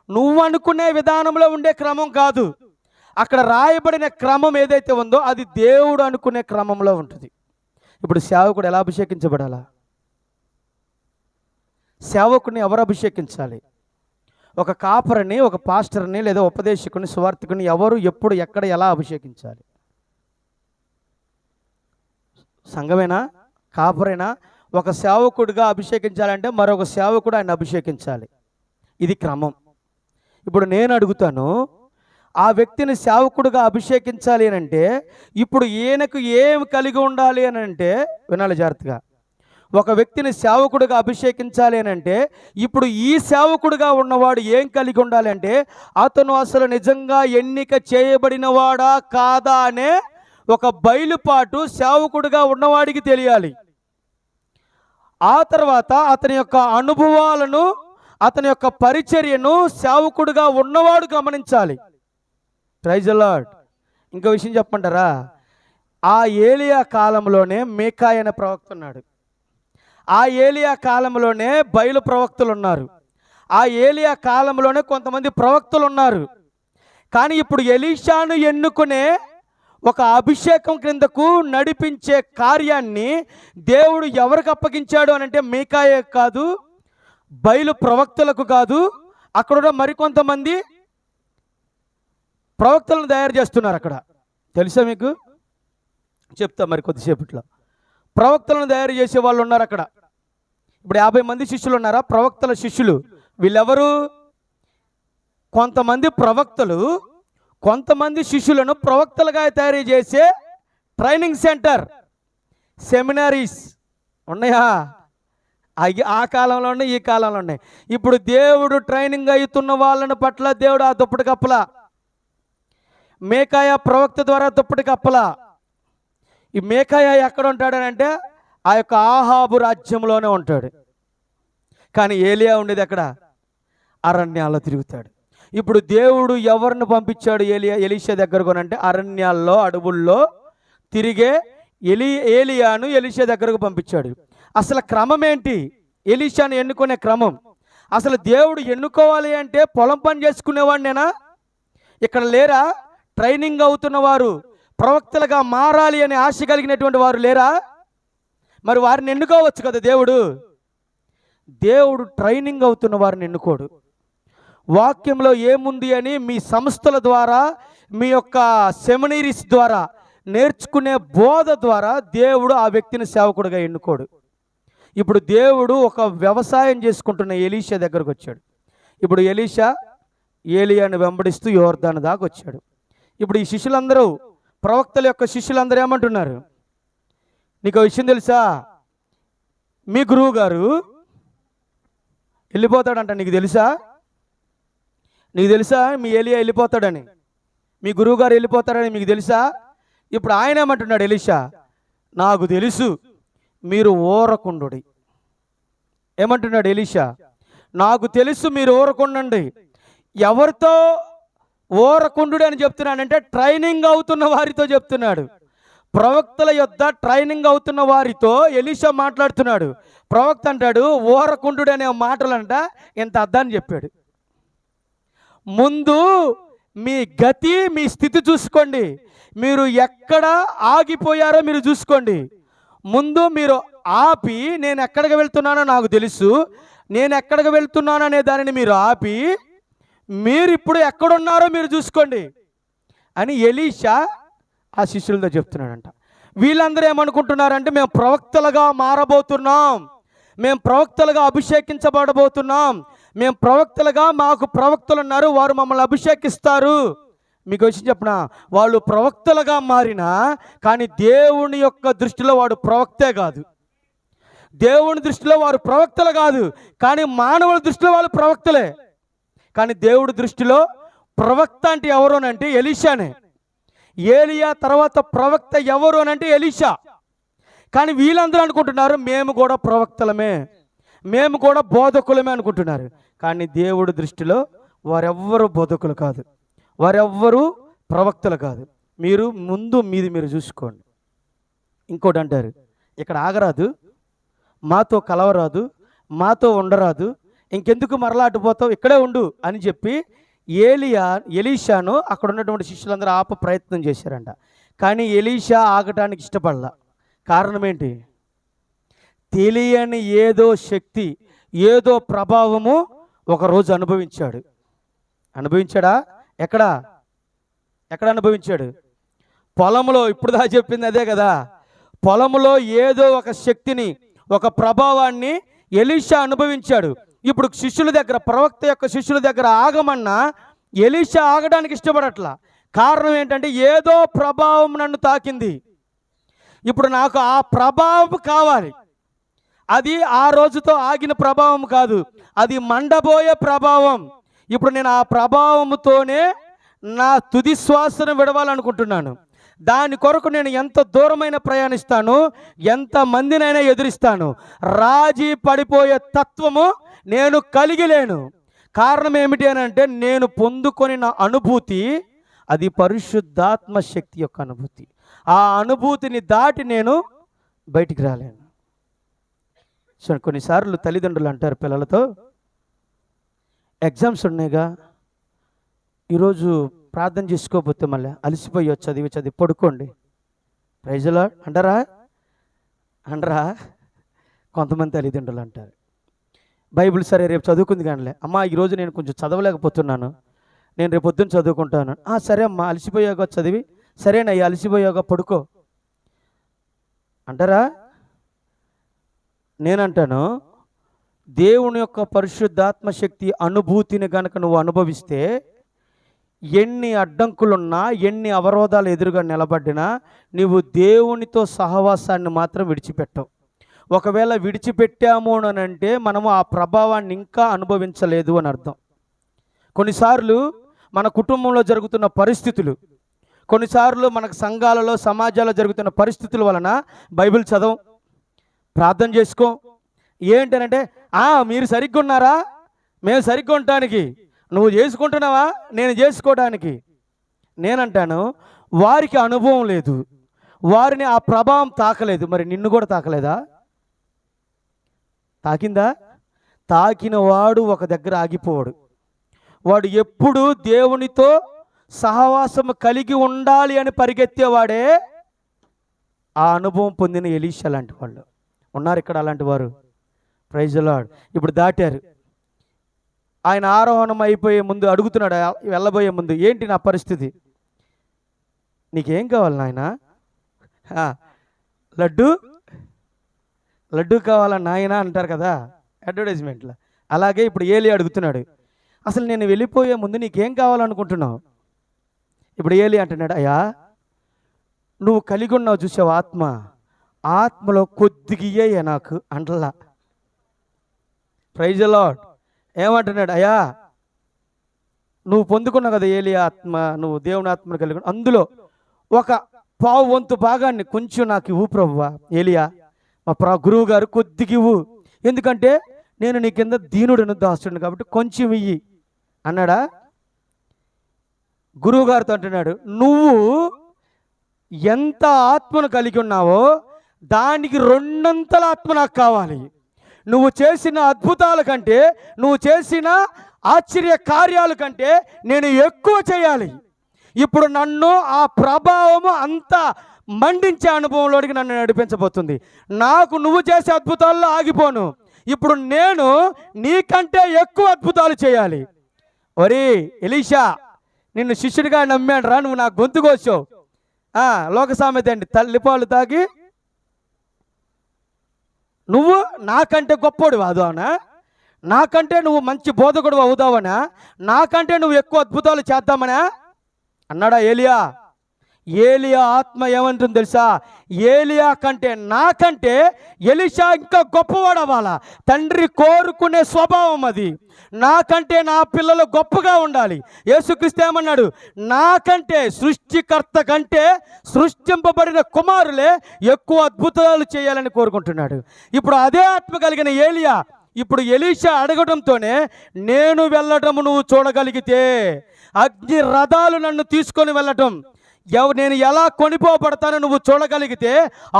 నువ్వు అనుకునే విధానంలో ఉండే క్రమం కాదు. అక్కడ రాయబడిన క్రమం ఏదైతే ఉందో అది దేవుడు అనుకునే క్రమంలో ఉంటుంది. ఇప్పుడు సేవకుడు ఎలా అభిషేకించబడాలా? సేవకుడిని ఎవరు అభిషేకించాలి? ఒక కాపరిని, ఒక పాస్టర్ని, లేదా ఉపదేశకుని, సువార్థికుని ఎవరు, ఎప్పుడు, ఎక్కడ, ఎలా అభిషేకించాలి? సంఘమేనా? కాపరైనా? ఒక సేవకుడిగా అభిషేకించాలంటే మరొక సేవకుడు ఆయన అభిషేకించాలి. ఇది క్రమం. ఇప్పుడు నేను అడుగుతాను, ఆ వ్యక్తిని సేవకుడిగా అభిషేకించాలి అని అంటే ఇప్పుడు ఈయనకు ఏం కలిగి ఉండాలి అని అంటే, వినాలి జాగ్రత్తగా, ఒక వ్యక్తిని సేవకుడిగా అభిషేకించాలి అని అంటే ఇప్పుడు ఈ సేవకుడిగా ఉన్నవాడు ఏం కలిగి ఉండాలి అంటే అతను అసలు నిజంగా ఎన్నిక చేయబడినవాడా కాదా అనే ఒక బయలుపాటు సేవకుడిగా ఉన్నవాడికి తెలియాలి. ఆ తర్వాత అతని యొక్క అనుభవాలను, అతని యొక్క పరిచర్యను సేవకుడిగా ఉన్నవాడు గమనించాలి. Praise the lord. ఇంకో విషయం చెప్పమంటారా? ఆ ఏలియా కాలంలోనే మీకాయ అనే ప్రవక్త ఉన్నాడు. ఆ ఏలియా కాలంలోనే బయలు ప్రవక్తలు ఉన్నారు. ఆ ఏలియా కాలంలోనే కొంతమంది ప్రవక్తలు ఉన్నారు. కానీ ఇప్పుడు ఎలీషాను ఎన్నుకునే ఒక అభిషేకం క్రిందకు నడిపించే కార్యాన్ని దేవుడు ఎవరికి అప్పగించాడు అని అంటే మీకాయే కాదు, బయలు ప్రవక్తలకు కాదు, అక్కడ మరికొంతమంది ప్రవక్తలను తయారు చేస్తున్నారు. అక్కడ తెలుసా మీకు? చెప్తా మరి కొద్దిసేపట్లో. ప్రవక్తలను తయారు చేసే వాళ్ళు ఉన్నారు అక్కడ. ఇప్పుడు 50 మంది శిష్యులు ఉన్నారా? ప్రవక్తల శిష్యులు. వీళ్ళెవరు? కొంతమంది ప్రవక్తలు, కొంతమంది శిష్యులను ప్రవక్తలుగా తయారు చేసే ట్రైనింగ్ సెంటర్, సెమినారీస్ ఉన్నాయా? ఆ కాలంలో ఉన్నాయి, ఈ కాలంలో ఉన్నాయి. ఇప్పుడు దేవుడు ట్రైనింగ్ అవుతున్న వాళ్ళని పట్ల దేవుడు ఆ దుప్పటి కప్పల, మీకాయ ప్రవక్త ద్వారా దుప్పటి కప్పల. ఈ మీకాయ ఎక్కడ ఉంటాడని అంటే ఆ యొక్క ఆహాబు రాజ్యంలోనే ఉంటాడు. కానీ ఏలియా ఉండేది ఎక్కడ? అరణ్యాల్లో తిరుగుతాడు. ఇప్పుడు దేవుడు ఎవరిని పంపించాడు ఎలీషా దగ్గరకు అంటే అరణ్యాల్లో, అడవుల్లో తిరిగే ఏలియాను ఎలీషా దగ్గరకు పంపించాడు. అసలు క్రమం ఏంటి? ఎలీషాను ఎన్నుకునే క్రమం. అసలు దేవుడు ఎన్నుకోవాలి అంటే పొలం పని చేసుకునేవాడినేనా? ఇక్కడ లేరా ట్రైనింగ్ అవుతున్న వారు, ప్రవక్తలుగా మారాలి అనే ఆశ కలిగినటువంటి వారు లేరా? మరి వారిని ఎన్నుకోవచ్చు కదా దేవుడు. దేవుడు ట్రైనింగ్ అవుతున్న వారిని ఎన్నుకోడు. వాక్యంలో ఏముంది అని మీ సంస్థల ద్వారా, మీ యొక్క సెమినరీస్ ద్వారా నేర్చుకునే బోధ ద్వారా దేవుడు ఆ వ్యక్తిని సేవకుడిగా ఎన్నుకోడు. ఇప్పుడు దేవుడు ఒక వ్యవసాయం చేసుకుంటున్న ఎలీషా దగ్గరకు వచ్చాడు. ఇప్పుడు ఎలీషా ఏలియాను వెంబడిస్తూ యోర్దాను దాకా వచ్చాడు. ఇప్పుడు ఈ శిష్యులందరూ, ప్రవక్తల యొక్క శిష్యులందరూ ఏమంటున్నారు? నీకు విషయం తెలుసా? మీ గురువు గారు వెళ్ళిపోతాడంట. నీకు తెలుసా? నీకు తెలుసా మీ ఏలియా వెళ్ళిపోతాడని? మీ గురువు గారు వెళ్ళిపోతాడని మీకు తెలుసా? ఇప్పుడు ఆయన ఏమంటున్నాడు ఎలీషా? నాకు తెలుసు, మీరు ఊరకుండుడి. ఏమంటున్నాడు ఎలీషా? నాకు తెలుసు, మీరు ఊరకుండండి. ఎవరితో ఊరకుండు అని చెప్తున్నాడంటే ట్రైనింగ్ అవుతున్న వారితో చెప్తున్నాడు. ప్రవక్తల యొద్ద ట్రైనింగ్ అవుతున్న వారితో ఎలీషా మాట్లాడుతున్నాడు. ప్రవక్త అంటాడు ఊరకుండు అనే మాటలంట ఎంత అర్థాన్ని చెప్పాడు. ముందు మీ గతి, మీ స్థితి చూసుకోండి. మీరు ఎక్కడ ఆగిపోయారో మీరు చూసుకోండి. ముందు మీరు ఆపి నేను ఎక్కడికి వెళ్తున్నానో నాకు తెలుసు, నేను ఎక్కడికి వెళ్తున్నాను అనే దానిని మీరు ఆపి మీరు ఇప్పుడు ఎక్కడున్నారో మీరు చూసుకోండి అని ఎలీషా ఆ శిష్యులతో చెప్తున్నాడంట. వీళ్ళందరూ ఏమనుకుంటున్నారంటే మేము ప్రవక్తలుగా మారబోతున్నాం, మేము ప్రవక్తలుగా అభిషేకించబడబోతున్నాం, మేము ప్రవక్తలుగా, మాకు ప్రవక్తలు ఉన్నారు, వారు మమ్మల్ని అభిషేకిస్తారు. మీకు వచ్చి చెప్పనా, వాళ్ళు ప్రవక్తలుగా మారినా కానీ దేవుని యొక్క దృష్టిలో వాడు ప్రవక్తే కాదు. దేవుని దృష్టిలో వారు ప్రవక్తలు కాదు, కానీ మానవుల దృష్టిలో వాళ్ళు ప్రవక్తలే. కానీ దేవుడి దృష్టిలో ప్రవక్త అంటే ఎవరు అంటే ఎలీషానే. ఏలియా తర్వాత ప్రవక్త ఎవరు అంటే ఎలీషా. కానీ వీళ్ళందరూ అనుకుంటున్నారు మేము కూడా ప్రవక్తలమే, మేము కూడా బోధకులమే అనుకుంటున్నారు. కానీ దేవుడి దృష్టిలో వారెవ్వరూ బోధకులు కాదు, వారెవ్వరూ ప్రవక్తలు కాదు. మీరు ముందు మీరు చూసుకోండి. ఇంకోటి అంటారు, ఇక్కడ ఆగరాదు, మాతో కలవరాదు, మాతో ఉండరాదు, ఇంకెందుకు మరలా అటుపోతావు, ఇక్కడే ఉండు అని చెప్పి ఎలీషాను అక్కడ ఉన్నటువంటి శిష్యులందరూ ఆప ప్రయత్నం చేశారంట. కానీ ఎలీషా ఆగటానికి ఇష్టపడలా. కారణం ఏంటి? తెలియని ఏదో శక్తి, ఏదో ప్రభావము ఒకరోజు అనుభవించాడా? ఎక్కడ అనుభవించాడు? పొలంలో. ఇప్పుడు దా చెప్పింది అదే కదా. పొలంలో ఏదో ఒక శక్తిని, ఒక ప్రభావాన్ని ఎలీషా అనుభవించాడు. ఇప్పుడు శిష్యుల దగ్గర, ప్రవక్త యొక్క శిష్యుల దగ్గర ఆగమన్నా ఎలీషా ఆగడానికి ఇష్టపడట్లా. కారణం ఏంటంటే ఏదో ప్రభావం నన్ను తాకింది, ఇప్పుడు నాకు ఆ ప్రభావం కావాలి. అది ఆ రోజుతో ఆగిన ప్రభావం కాదు, అది మండబోయే ప్రభావం. ఇప్పుడు నేను ఆ ప్రభావంతోనే నా తుది శ్వాసను విడవాలనుకుంటున్నాను. దాని కొరకు నేను ఎంత దూరమైన ప్రయాణిస్తాను, ఎంత మందినైనా ఎదురిస్తాను. రాజీ పడిపోయే తత్వము నేను కలిగి లేను. కారణం ఏమిటి అని అంటే, నేను పొందుకొని నా అనుభూతి అది పరిశుద్ధాత్మ శక్తి యొక్క అనుభూతి. ఆ అనుభూతిని దాటి నేను బయటికి రాలేను. సో కొన్నిసార్లు తల్లిదండ్రులు అంటారు పిల్లలతో, ఎగ్జామ్స్ ఉన్నాయిగా, ఈరోజు ప్రార్థన చేసుకోకపోతే మళ్ళీ అలసిపోయి చదివి పడుకోండి, ప్రైజ్ ది లార్డ్ అంటారా? కొంతమంది తల్లిదండ్రులు అంటారు. బైబిల్ సరే రేపు చదువుకుంది కానిలే, అమ్మా ఈరోజు నేను కొంచెం చదవలేకపోతున్నాను, నేను రేపు పొద్దున్న చదువుకుంటాను. సరే అమ్మా, అలసిపోయాగా చదివి, సరేనయ్యా అలసిపోయాగా పడుకో అంటారా? నేనంటాను, దేవుని యొక్క పరిశుద్ధాత్మ శక్తి అనుభూతిని కనుక నువ్వు అనుభవిస్తే, ఎన్ని అడ్డంకులున్నా, ఎన్ని అవరోధాలు ఎదురుగా నిలబడినా నీవు దేవునితో సహవాసాన్ని మాత్రం విడిచిపెట్టవు. ఒకవేళ విడిచిపెట్టాము అని అంటే మనము ఆ ప్రభావాన్ని ఇంకా అనుభవించలేదు అని అర్థం. కొన్నిసార్లు మన కుటుంబంలో జరుగుతున్న పరిస్థితులు, కొన్నిసార్లు మనకు సంఘాలలో, సమాజాల్లో జరుగుతున్న పరిస్థితుల వలన బైబిల్ చదవం, ప్రార్థన చేసుకో. ఏంటనంటే, మీరు సరిగ్గా ఉన్నారా, మేము సరిగ్గా ఉండటానికి, నువ్వు చేసుకుంటున్నావా, నేను చేసుకోవడానికి. నేనంటాను, వారికి అనుభవం లేదు, వారిని ఆ ప్రభావం తాకలేదు. మరి నిన్ను కూడా తాకలేదా? తాకిందా? తాకిన వాడు ఒక దగ్గర ఆగిపోవాడు. వాడు ఎప్పుడు దేవునితో సహవాసం కలిగి ఉండాలి అని పరిగెత్తేవాడే ఆ అనుభవం పొందిన ఎలీషా లాంటి వాళ్ళు ఉన్నారు ఇక్కడ. అలాంటి వారు, ప్రైజ్ ది లార్డ్. ఇప్పుడు దాటారు. ఆయన ఆరోహణం అయిపోయే ముందు అడుగుతున్నాడు, వెళ్ళబోయే ముందు, ఏంటి నా పరిస్థితి, నీకేం కావాలి నాయన? లడ్డు కావాలా నాయన అంటారు కదా అడ్వర్టైజ్మెంట్లో. అలాగే ఇప్పుడు ఏలి అడుగుతున్నాడు, అసలు నేను వెళ్ళిపోయే ముందు నీకేం కావాలనుకుంటున్నావు? ఇప్పుడు ఏలి అంటున్నాడు, అయ్యా నువ్వు కలిగి ఉన్నావు చూసావు ఆత్మలో కొద్దిగా నాకు అంటలా. Praise the lord. ఏమంటున్నాడు, అయ్యా నువ్వు పొందుకున్నావు కదా ఏలి ఆత్మ, నువ్వు దేవుని ఆత్మను కలిగి, అందులో ఒక పావు వంతు భాగాన్ని కొంచెం నాకు ఇవ్వు ప్రభువా. ఏలియా, మా గురువు గారు కొద్దిగా ఇవ్వు, ఎందుకంటే నేను నీ కింద దీనుడను, దాస్తుడిని కాబట్టి కొంచెం ఇయ్యి అన్నాడా? గురువు గారితో అంటున్నాడు, నువ్వు ఎంత ఆత్మను కలిగి ఉన్నావో దానికి రెండంతల ఆత్మ నాకు కావాలి. నువ్వు చేసిన అద్భుతాల కంటే, నువ్వు చేసిన ఆశ్చర్య కార్యాల కంటే నేను ఎక్కువ చేయాలి. ఇప్పుడు నన్ను ఆ ప్రభావము అంత మండించే అనుభవంలోనికి నన్ను నడిపించబోతుంది. నాకు నువ్వు చేసే అద్భుతాల్లో ఆగిపోను, ఇప్పుడు నేను నీకంటే ఎక్కువ అద్భుతాలు చేయాలి. ఒరే ఎలీషా, నిన్ను శిష్యుడిగా నమ్మాడు రా, నువ్వు నా గొంతు కోసావు. లోక సామెత అండి, తల్లిపాలు తాగి నువ్వు నాకంటే గొప్పోడు అవుదావనా, నాకంటే నువ్వు మంచి బోధకుడు అవుదావనా, నాకంటే నువ్వు ఎక్కువ అద్భుతాలు చేద్దామనా అన్నాడా ఏలియా? ఏలియా ఆత్మ ఏమంటుంది తెలుసా? ఏలియా కంటే, నాకంటే ఎలీషా ఇంకా గొప్పవాడు అవ్వాలా. తండ్రి కోరుకునే స్వభావం అది. నాకంటే నా పిల్లలు గొప్పగా ఉండాలి. యేసుక్రీస్తు ఏమన్నాడు? నాకంటే, సృష్టికర్త కంటే సృష్టింపబడిన కుమారులే ఎక్కువ అద్భుతాలు చేయాలని కోరుకుంటున్నాడు. ఇప్పుడు అదే ఆత్మ కలిగిన ఏలియా ఇప్పుడు ఎలీషా అడగడంతోనే నేను వెళ్ళటం నువ్వు చూడగలిగితే, అగ్ని రథాలు నన్ను తీసుకొని వెళ్ళటం నేను ఎలా కొనిపోబడతానో నువ్వు చూడగలిగితే,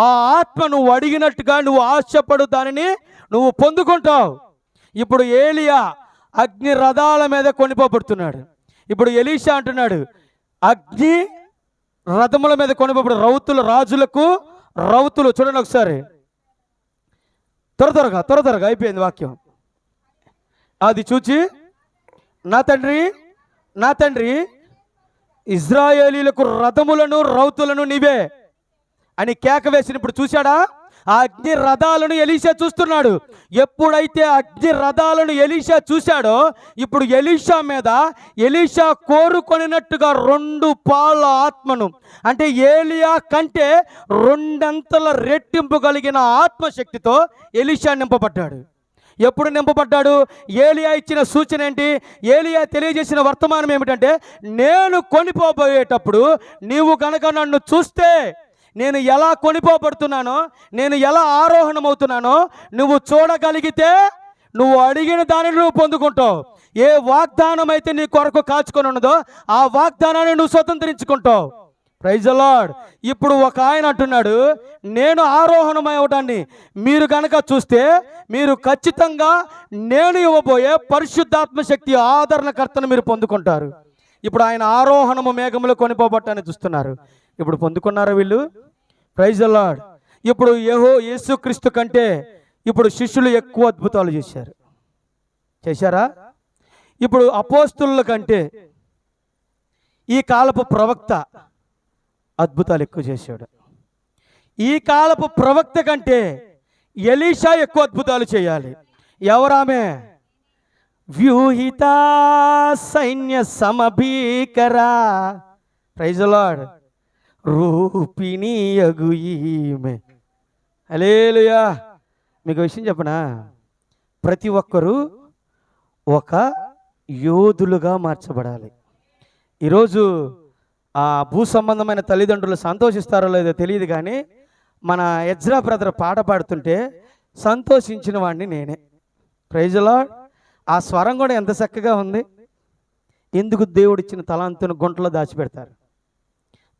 ఆ ఆత్మ నువ్వు అడిగినట్టుగా నువ్వు ఆశపడు దానిని నువ్వు పొందుకుంటావు. ఇప్పుడు ఏలియా అగ్ని రథాల మీద కొనిపోబడుతున్నాడు. ఇప్పుడు ఎలీషా అంటున్నాడు, అగ్ని రథముల మీద కొనిపోబడు రౌతులు, రాజులకు రౌతులు. చూడండి ఒకసారి, త్వరగా అయిపోయింది వాక్యం. అది చూచి నా తండ్రి ఇజ్రాయేలీలకు రథములను రౌతులను నీవే అని కేక వేసినప్పుడు చూశాడా? ఆ అగ్ని రథాలను ఎలీషా చూస్తున్నాడు. ఎప్పుడైతే అగ్ని రథాలను ఎలీషా చూశాడో, ఇప్పుడు ఎలీషా మీద ఎలీషా కోరుకొనినట్టుగా 2 పాళ్ళ ఆత్మను, అంటే ఏలియా కంటే 2 రెట్టింపు కలిగిన ఆత్మశక్తితో ఎలీషా నింపబడ్డాడు. ఎప్పుడు నింపబడ్డాడు? ఏలియా ఇచ్చిన సూచన ఏంటి? ఏలియా తెలియజేసిన వర్తమానం ఏమిటంటే, నేను కొనిపోబోయేటప్పుడు నీవు గనక నన్ను చూస్తే, నేను ఎలా కొనిపోబడుతున్నానో, నేను ఎలా ఆరోహణమవుతున్నానో నువ్వు చూడగలిగితే, నువ్వు అడిగిన దానిని నువ్వు పొందుకుంటావు. ఏ వాగ్దానం అయితే నీ కొరకు కాచుకొని ఉన్నదో ఆ వాగ్దానాన్ని నువ్వు స్వతంత్రించుకుంటావు. Praise the lord. ఇప్పుడు ఒక ఆయన అంటున్నాడు, నేను ఆరోహణమవడాన్ని మీరు కనుక చూస్తే, మీరు ఖచ్చితంగా నేను ఇవ్వబోయే పరిశుద్ధాత్మ శక్తి ఆదరణకర్తను మీరు పొందుకుంటారు. ఇప్పుడు ఆయన ఆరోహణము మేఘములు కొనిపోబట్టాన్ని చూస్తున్నారు. ఇప్పుడు పొందుకున్నారా వీళ్ళు? Praise the lord. ఇప్పుడు యేసుక్రీస్తు కంటే ఇప్పుడు శిష్యులు ఎక్కువ అద్భుతాలు చేశారా? ఇప్పుడు అపోస్తుల కంటే ఈ కాలపు ప్రవక్త అద్భుతాలు ఎక్కువ చేశాడు. ఈ కాలపు ప్రవక్త కంటే ఎలీషా ఎక్కువ అద్భుతాలు చేయాలి. ఎవరామె? వ్యూహిత సైన్య సమభీకరా, ప్రైజ్ ది లార్డ్, రూపిణీయగు ఈమె. హల్లెలూయా. మీకు విషయం చెప్పనా? ప్రతి ఒక్కరూ ఒక యోధులుగా మార్చబడాలి. ఈరోజు ఆ భూ సంబంధమైన తల్లిదండ్రులు సంతోషిస్తారో లేదో తెలియదు, కానీ మన ఎజ్రా బ్రదర్ పాట పాడుతుంటే సంతోషించిన వాడిని నేనే. Praise the lord. ఆ స్వరం కూడా ఎంత చక్కగా ఉంది. ఎందుకు? దేవుడిచ్చిన తలాంతును గుంటలో దాచిపెడతారు.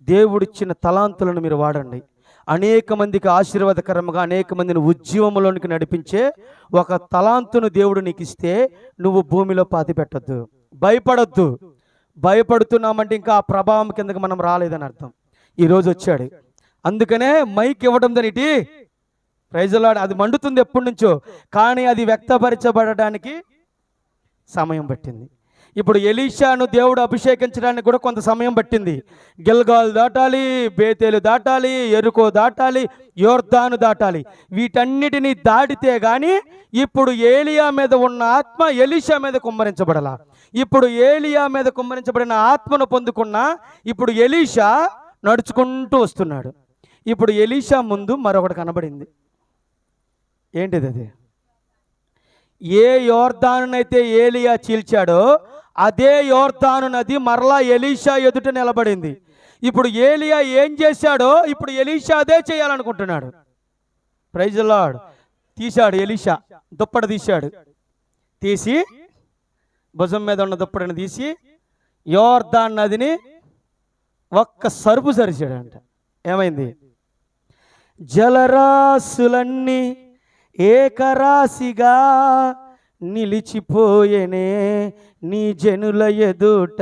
దేవుడిచ్చిన తలాంతులను మీరు వాడండి. అనేక మందికి ఆశీర్వాదకరంగా, అనేక మందిని ఉద్యమంలోనికి నడిపించే ఒక తలాంతును దేవుడు నీకు ఇస్తే నువ్వు భూమిలో పాతి పెట్టద్దు, భయపడొద్దు. భయపడుతున్నామంటే ఇంకా ఆ ప్రభావం కిందకి మనం రాలేదని అర్థం. ఈరోజు వచ్చాడు, అందుకనే మైక్ ఇవ్వడం దానికి. Praise the lord. అది మండుతుంది ఎప్పటి నుంచో, కానీ అది వ్యక్తపరచబడడానికి సమయం పట్టింది. ఇప్పుడు ఎలీషాను దేవుడు అభిషేకించడానికి కూడా కొంత సమయం పట్టింది. గిల్గాల్ దాటాలి, బేతేలు దాటాలి, ఎరుకో దాటాలి, యోర్దాను దాటాలి. వీటన్నిటిని దాటితే కానీ ఇప్పుడు ఏలియా మీద ఉన్న ఆత్మ ఎలీషా మీద కుమ్మరించబడాల. ఇప్పుడు ఏలియా మీద కుమ్మరించబడిన ఆత్మను పొందుకున్న ఇప్పుడు ఎలీషా నడుచుకుంటూ వస్తున్నాడు. ఇప్పుడు ఎలీషా ముందు మరొకటి కనబడింది. ఏంటిది? అది ఏ యోర్దానునైతే ఏలియా చీల్చాడో అదే యోర్దాను నది మరలా ఎలీషా ఎదుట నిలబడింది. ఇప్పుడు ఏలియా ఏం చేశాడో ఇప్పుడు ఎలీషా అదే చేయాలనుకుంటున్నాడు. Praise the Lord. తీశాడు ఎలీషా, దుప్పటి తీశాడు. తీసి భుజం మీద ఉన్న దుప్పటిని తీసి యోర్దాను నదిని ఒక్క సరుపు సరిచాడంట. ఏమైంది? జలరాశులన్నీ ఏకరాశిగా నిలిచిపోయేనే నీ జనుల ఎదుట.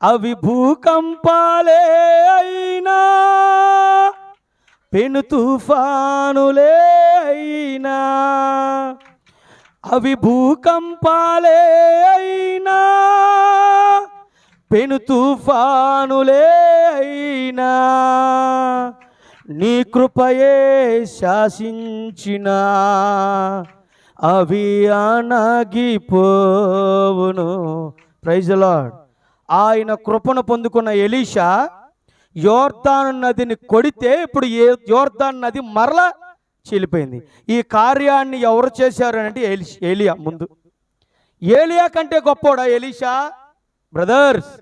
అవి భూకంపాలే అయినా, పెను తుఫానులే అయినా, అవి భూకంపాలే అయినా, పెను తుఫానులే అయినా, నీ కృపయే శాసించినా అవి అణగిపోవును. Praise the lord. ఆయన కృపను పొందుకున్న ఎలీషా యోర్దాను నదిని కొడితే ఇప్పుడు యోర్దాను నది మరలా చీలిపోయింది. ఈ కార్యాన్ని ఎవరు చేశారు అంటే ఏలియా. ముందు ఏలియా కంటే గొప్పవాడా ఎలీషా? బ్రదర్స్,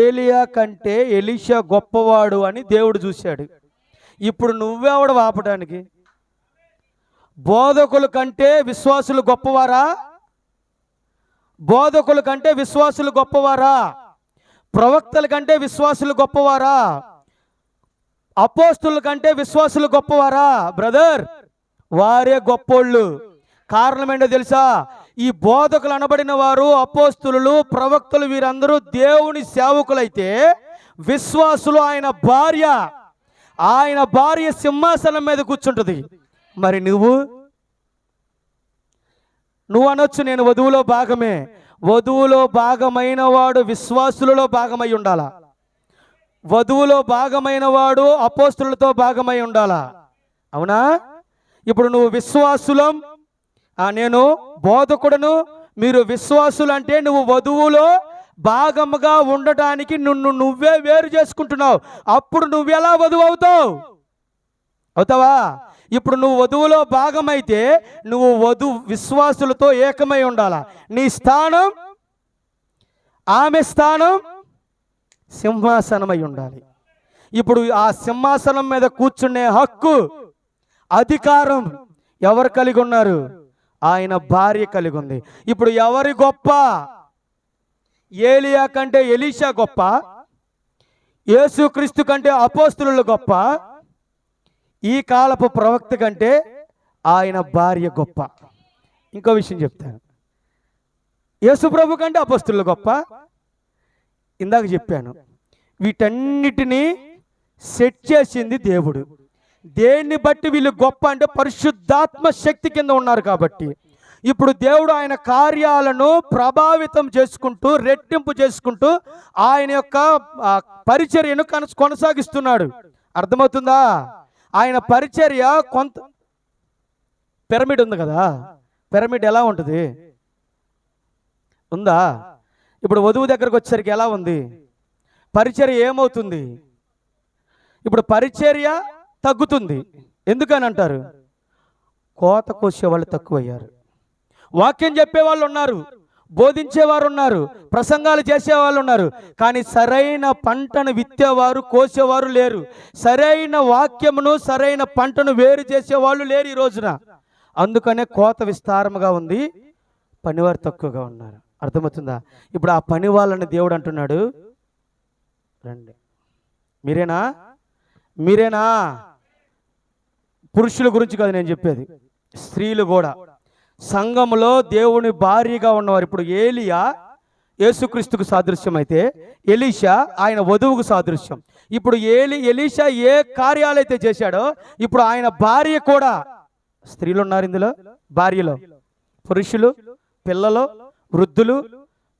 ఏలియా కంటే ఎలీషా గొప్పవాడు అని దేవుడు చూశాడు. ఇప్పుడు నువ్వెవడు ఆపడానికి? బోధకుల కంటే విశ్వాసులు గొప్పవారా? బోధకుల కంటే విశ్వాసులు గొప్పవారా? ప్రవక్తల కంటే విశ్వాసులు గొప్పవారా? అపోస్తుల కంటే విశ్వాసులు గొప్పవారా? బ్రదర్, వారే గొప్పోళ్ళు. కారణం ఏంటో తెలుసా? ఈ బోధకులు అనబడిన వారు, అపోస్తులు, ప్రవక్తలు, వీరందరూ దేవుని సేవకులైతే విశ్వాసులు ఆయన భార్య సింహాసనం మీద కూర్చుంటుంది. మరి నువ్వు అనొచ్చు, నేను వధువులో భాగమే. వధువులో భాగమైన వాడు విశ్వాసులలో భాగమై ఉండాలా? వధువులో భాగమైన వాడు అపోస్తులతో భాగమై ఉండాలా? అవునా? ఇప్పుడు నువ్వు విశ్వాసులం, నేను బోధకుడను, మీరు విశ్వాసులు అంటే నువ్వు వధువులో భాగముగా ఉండటానికి నువ్వే వేరు చేసుకుంటున్నావు. అప్పుడు నువ్వెలా వధువు అవుతావా? ఇప్పుడు నువ్వు వధువులో భాగమైతే నువ్వు విశ్వాసులతో ఏకమై ఉండాలా. నీ స్థానం, ఆమె స్థానం సింహాసనమై ఉండాలి. ఇప్పుడు ఆ సింహాసనం మీద కూర్చునే హక్కు, అధికారం ఎవరు కలిగి ఉన్నారు? ఆయన భార్య కలిగి ఉంది. ఇప్పుడు ఎవరి గొప్ప? ఏలియా కంటే ఎలీషా గొప్ప? యేసుక్రీస్తు కంటే అపోస్తులు గొప్ప? ఈ కాలపు ప్రవక్త కంటే ఆయన భార్య గొప్ప? ఇంకో విషయం చెప్తాను. యేసు ప్రభు కంటే అపోస్తులు గొప్ప? ఇందాక చెప్పాను. వీటన్నిటినీ సెట్ చేసింది దేవుడు. దేన్ని బట్టి వీళ్ళు గొప్ప అంటే పరిశుద్ధాత్మ శక్తి కింద ఉన్నారు కాబట్టి. ఇప్పుడు దేవుడు ఆయన కార్యాలను ప్రభావితం చేసుకుంటూ, రెట్టింపు చేసుకుంటూ ఆయన యొక్క పరిచర్యను కొనసాగిస్తున్నాడు. అర్థమవుతుందా? ఆయన పరిచర్య పిరమిడ్ ఉంది కదా, పిరమిడ్ ఎలా ఉంటుంది? ఉందా? ఇప్పుడు వధువు దగ్గరకు వచ్చేసరికి ఎలా ఉంది? పరిచర్య ఏమవుతుంది? ఇప్పుడు పరిచర్య తగ్గుతుంది. ఎందుకని అంటారు? కోత కోసే వాళ్ళు తక్కువయ్యారు. వాక్యం చెప్పేవాళ్ళు ఉన్నారు, బోధించేవారు ఉన్నారు, ప్రసంగాలు చేసేవాళ్ళు ఉన్నారు, కానీ సరైన పంటను విత్తేవారు, కోసేవారు లేరు. సరైన వాక్యమును, సరైన పంటను వేరు చేసేవాళ్ళు లేరు ఈ రోజున. అందుకనే కోత విస్తారముగా ఉంది, పనివారు తక్కువగా ఉన్నారు. అర్థమవుతుందా? ఇప్పుడు ఆ పని వాళ్ళని దేవుడు అంటున్నాడు, రండి. మీరేనా? పురుషుల గురించి కాదు నేను చెప్పేది, స్త్రీలు కూడా. సంఘములో దేవుని భార్యగా ఉన్నవారు. ఇప్పుడు ఏలియా యేసుక్రీస్తుకు సాదృశ్యం అయితే ఎలీషా ఆయన వధువుకు సాదృశ్యం. ఇప్పుడు ఎలీషా ఏ కార్యాలైతే చేశాడో ఇప్పుడు ఆయన భార్య కూడా. స్త్రీలు ఉన్నారు ఇందులో, భార్యలో పురుషులు, పిల్లలు, వృద్ధులు,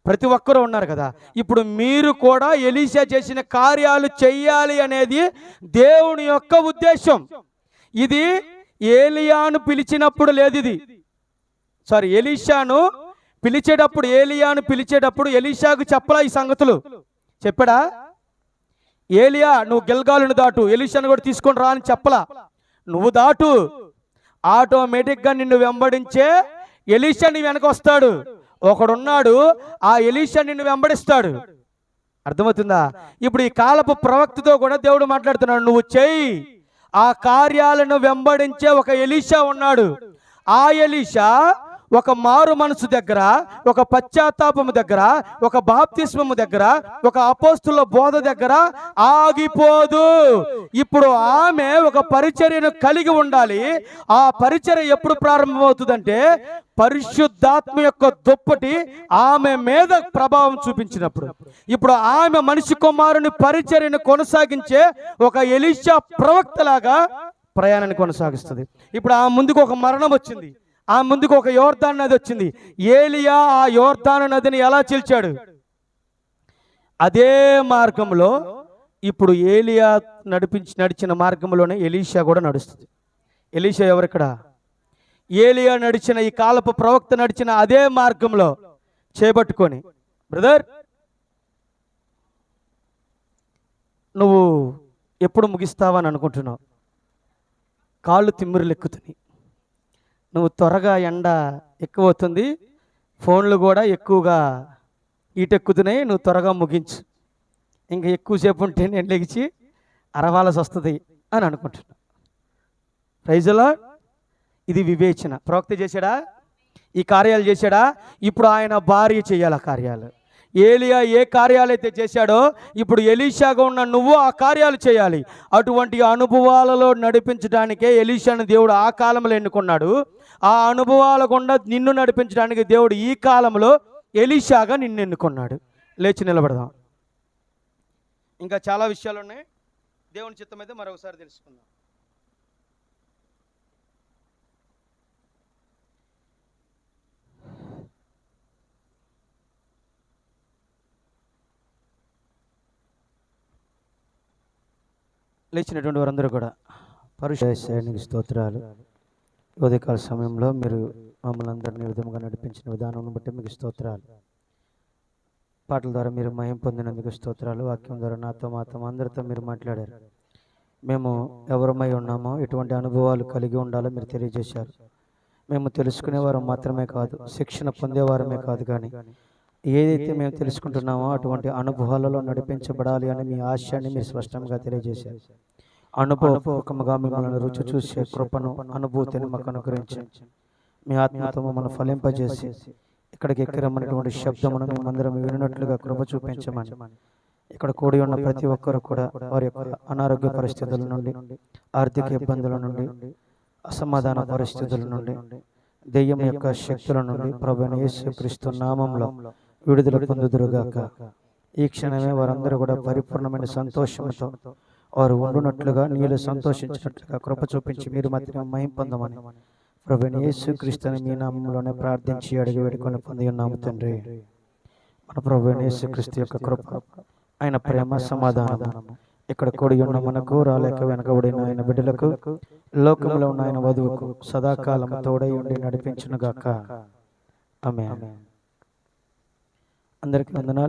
ప్రతి ఒక్కరూ ఉన్నారు కదా. ఇప్పుడు మీరు కూడా ఎలీషా చేసిన కార్యాలు చెయ్యాలి అనేది దేవుని యొక్క ఉద్దేశం. ఇది ఏలియాను పిలిచినప్పుడు లేదు. ఎలీషాను పిలిచేటప్పుడు ఎలీషాకు చెప్పలా ఈ సంగతులు? చెప్పాడా? ఏలియా నువ్వు గిల్గాలును దాటు, ఎలీషాను కూడా తీసుకొని రా అని చెప్పలా. నువ్వు దాటు, ఆటోమేటిక్గా నిన్ను వెంబడించే ఎలీషా నీ వెనక వస్తాడు. ఒకడున్నాడు, ఆ ఎలీషా నిన్ను వెంబడిస్తాడు. అర్థమవుతుందా? ఇప్పుడు ఈ కాలపు ప్రవక్తతో కూడా దేవుడు మాట్లాడుతున్నాడు, నువ్వు చెయ్యి. ఆ కార్యాలను వెంబడించే ఒక ఎలీషా ఉన్నాడు. ఆ ఎలీషా ఒక మారు మనసు దగ్గర, ఒక పశ్చాత్తాపము దగ్గర, ఒక బాప్తిస్మము దగ్గర, ఒక అపోస్తుల బోధ దగ్గర ఆగిపోదు. ఇప్పుడు ఆమె ఒక పరిచర్యను కలిగి ఉండాలి. ఆ పరిచర్య ఎప్పుడు ప్రారంభమవుతుందంటే పరిశుద్ధాత్మ యొక్క దుప్పటి ఆమె మీద ప్రభావం చూపించినప్పుడు. ఇప్పుడు ఆమె మనిషి కుమారుని పరిచర్యను కొనసాగించే ఒక ఎలీషా ప్రవక్తలాగా ప్రయాణాన్ని కొనసాగిస్తుంది. ఇప్పుడు ఆ ముందుకు ఒక మరణం వచ్చింది, ఆ ముందుకు ఒక యోర్దాను నది వచ్చింది. ఏలియా ఆ యోర్దాను నదిని ఎలా చీల్చాడు? అదే మార్గంలో ఇప్పుడు ఏలియా నడిచిన మార్గంలోనే ఎలీషా కూడా నడుస్తుంది. ఎలీషా ఎవరిక్కడ? ఏలియా నడిచిన, ఈ కాలపు ప్రవక్త నడిచిన అదే మార్గంలో చేపట్టుకొని, బ్రదర్ నువ్వు ఎప్పుడు ముగిస్తావని అనుకుంటున్నావు? కాళ్ళు తిమ్మిరులు ఎక్కుతున్నాయి, నువ్వు త్వరగా ఎండ ఎక్కువ అవుతుంది, ఫోన్లు కూడా ఎక్కువగా ఈటెక్కుతున్నాయి, నువ్వు త్వరగా ముగించు, ఇంకా ఎక్కువసేపు ఉంటే నేను లెగిచి అరవాల్సి వస్తుంది అని అనుకుంటున్నా. Praise the lord. ఇది వివేచన. ప్రవక్త చేశాడా? ఈ కార్యాలు చేశాడా? ఇప్పుడు ఆయన భార్య చేయాలి ఆ కార్యాలు. ఏలియా ఏ కార్యాలు అయితే చేశాడో ఇప్పుడు ఎలీషాగా ఉన్న నువ్వు ఆ కార్యాలు చేయాలి. అటువంటి అనుభవాలలో నడిపించడానికే ఎలీషాను దేవుడు ఆ కాలంలో ఎన్నుకున్నాడు. ఆ అనుభవాల గుండా నిన్ను నడిపించడానికి దేవుడు ఈ కాలంలో ఎలీషాగా నిన్ను ఎన్నుకున్నాడు. లేచి నిలబడదాం. ఇంకా చాలా విషయాలు ఉన్నాయి. దేవుని చిత్తం అయితే మరొకసారి తెలుసుకుందాం. లేచినటువంటి వారందరూ కూడా పరిశుద్ధానికి స్తోత్రాలు. ఉదయకాల సమయంలో మీరు మమ్మల్ని అందరినీ విధంగా నడిపించిన విధానం బట్టి మీకు స్తోత్రాలు. పాటల ద్వారా మీరు మహిమ పొందినందుకు స్తోత్రాలు. వాక్యం ద్వారా మాతో అందరితో మీరు మాట్లాడారు. మేము ఎవరమై ఉన్నామో ఎటువంటి అనుభవాలు కలిగి ఉండాలో మీరు తెలియజేశారు. మేము తెలుసుకునేవారు మాత్రమే కాదు, శిక్షణ పొందేవారమే కాదు, కానీ ఏదైతే మేము తెలుసుకుంటున్నామో అటువంటి అనుభవాలలో నడిపించబడాలి అని మీ ఆశయాన్ని మీరు స్పష్టంగా తెలియజేశారు. అనుభవపూర్వకంగా మిమ్మల్ని రుచి చూసే కృపను, అనుభూతిని మాకు అనుగ్రహించండి. మీ ఆత్మతో మమ్మల్ని ఫలింపజేసి ఇక్కడికి ఎక్కిరమ్మన్నటువంటి శబ్దమును మేమందరం వినట్లుగా కృప చూపించమని, ఇక్కడ కూడి ఉన్న ప్రతి ఒక్కరు కూడా వారి యొక్క అనారోగ్య పరిస్థితుల నుండి, ఆర్థిక ఇబ్బందుల నుండి, అసమాధాన పరిస్థితుల నుండి, దెయ్యం యొక్క శక్తుల నుండి ప్రభువైన యేసుక్రీస్తు నామములో విడుదల పొందుదురుగాక. ఈ క్షణమే వారందరూ కూడా పరిపూర్ణమైన సంతోషంతో వారు ఉండునట్లుగా, నీళ్ళు సంతోషించినట్లుగా కృప చూపించి మీరు మాత్రమే మహిమ పొందమని ప్రభువైన యేసుక్రీస్తుని మీ నామములోనే ప్రార్థించి అడిగి వేడుకొని పొంది ఉన్నాము తండ్రి. మన ప్రభువైన యేసుక్రీస్తు యొక్క కృప, ఆయన ప్రేమ, సమాధానము ఇక్కడ కూడి ఉన్న మనకు, రాలేక వెనకబడిన ఆయన బిడ్డలకు, లోకంలో ఉన్న ఆయన వధువుకు సదాకాలం తోడై ఉండి నడిపించునుగాక. ఆమేన్. అందరికీ వందనాలు.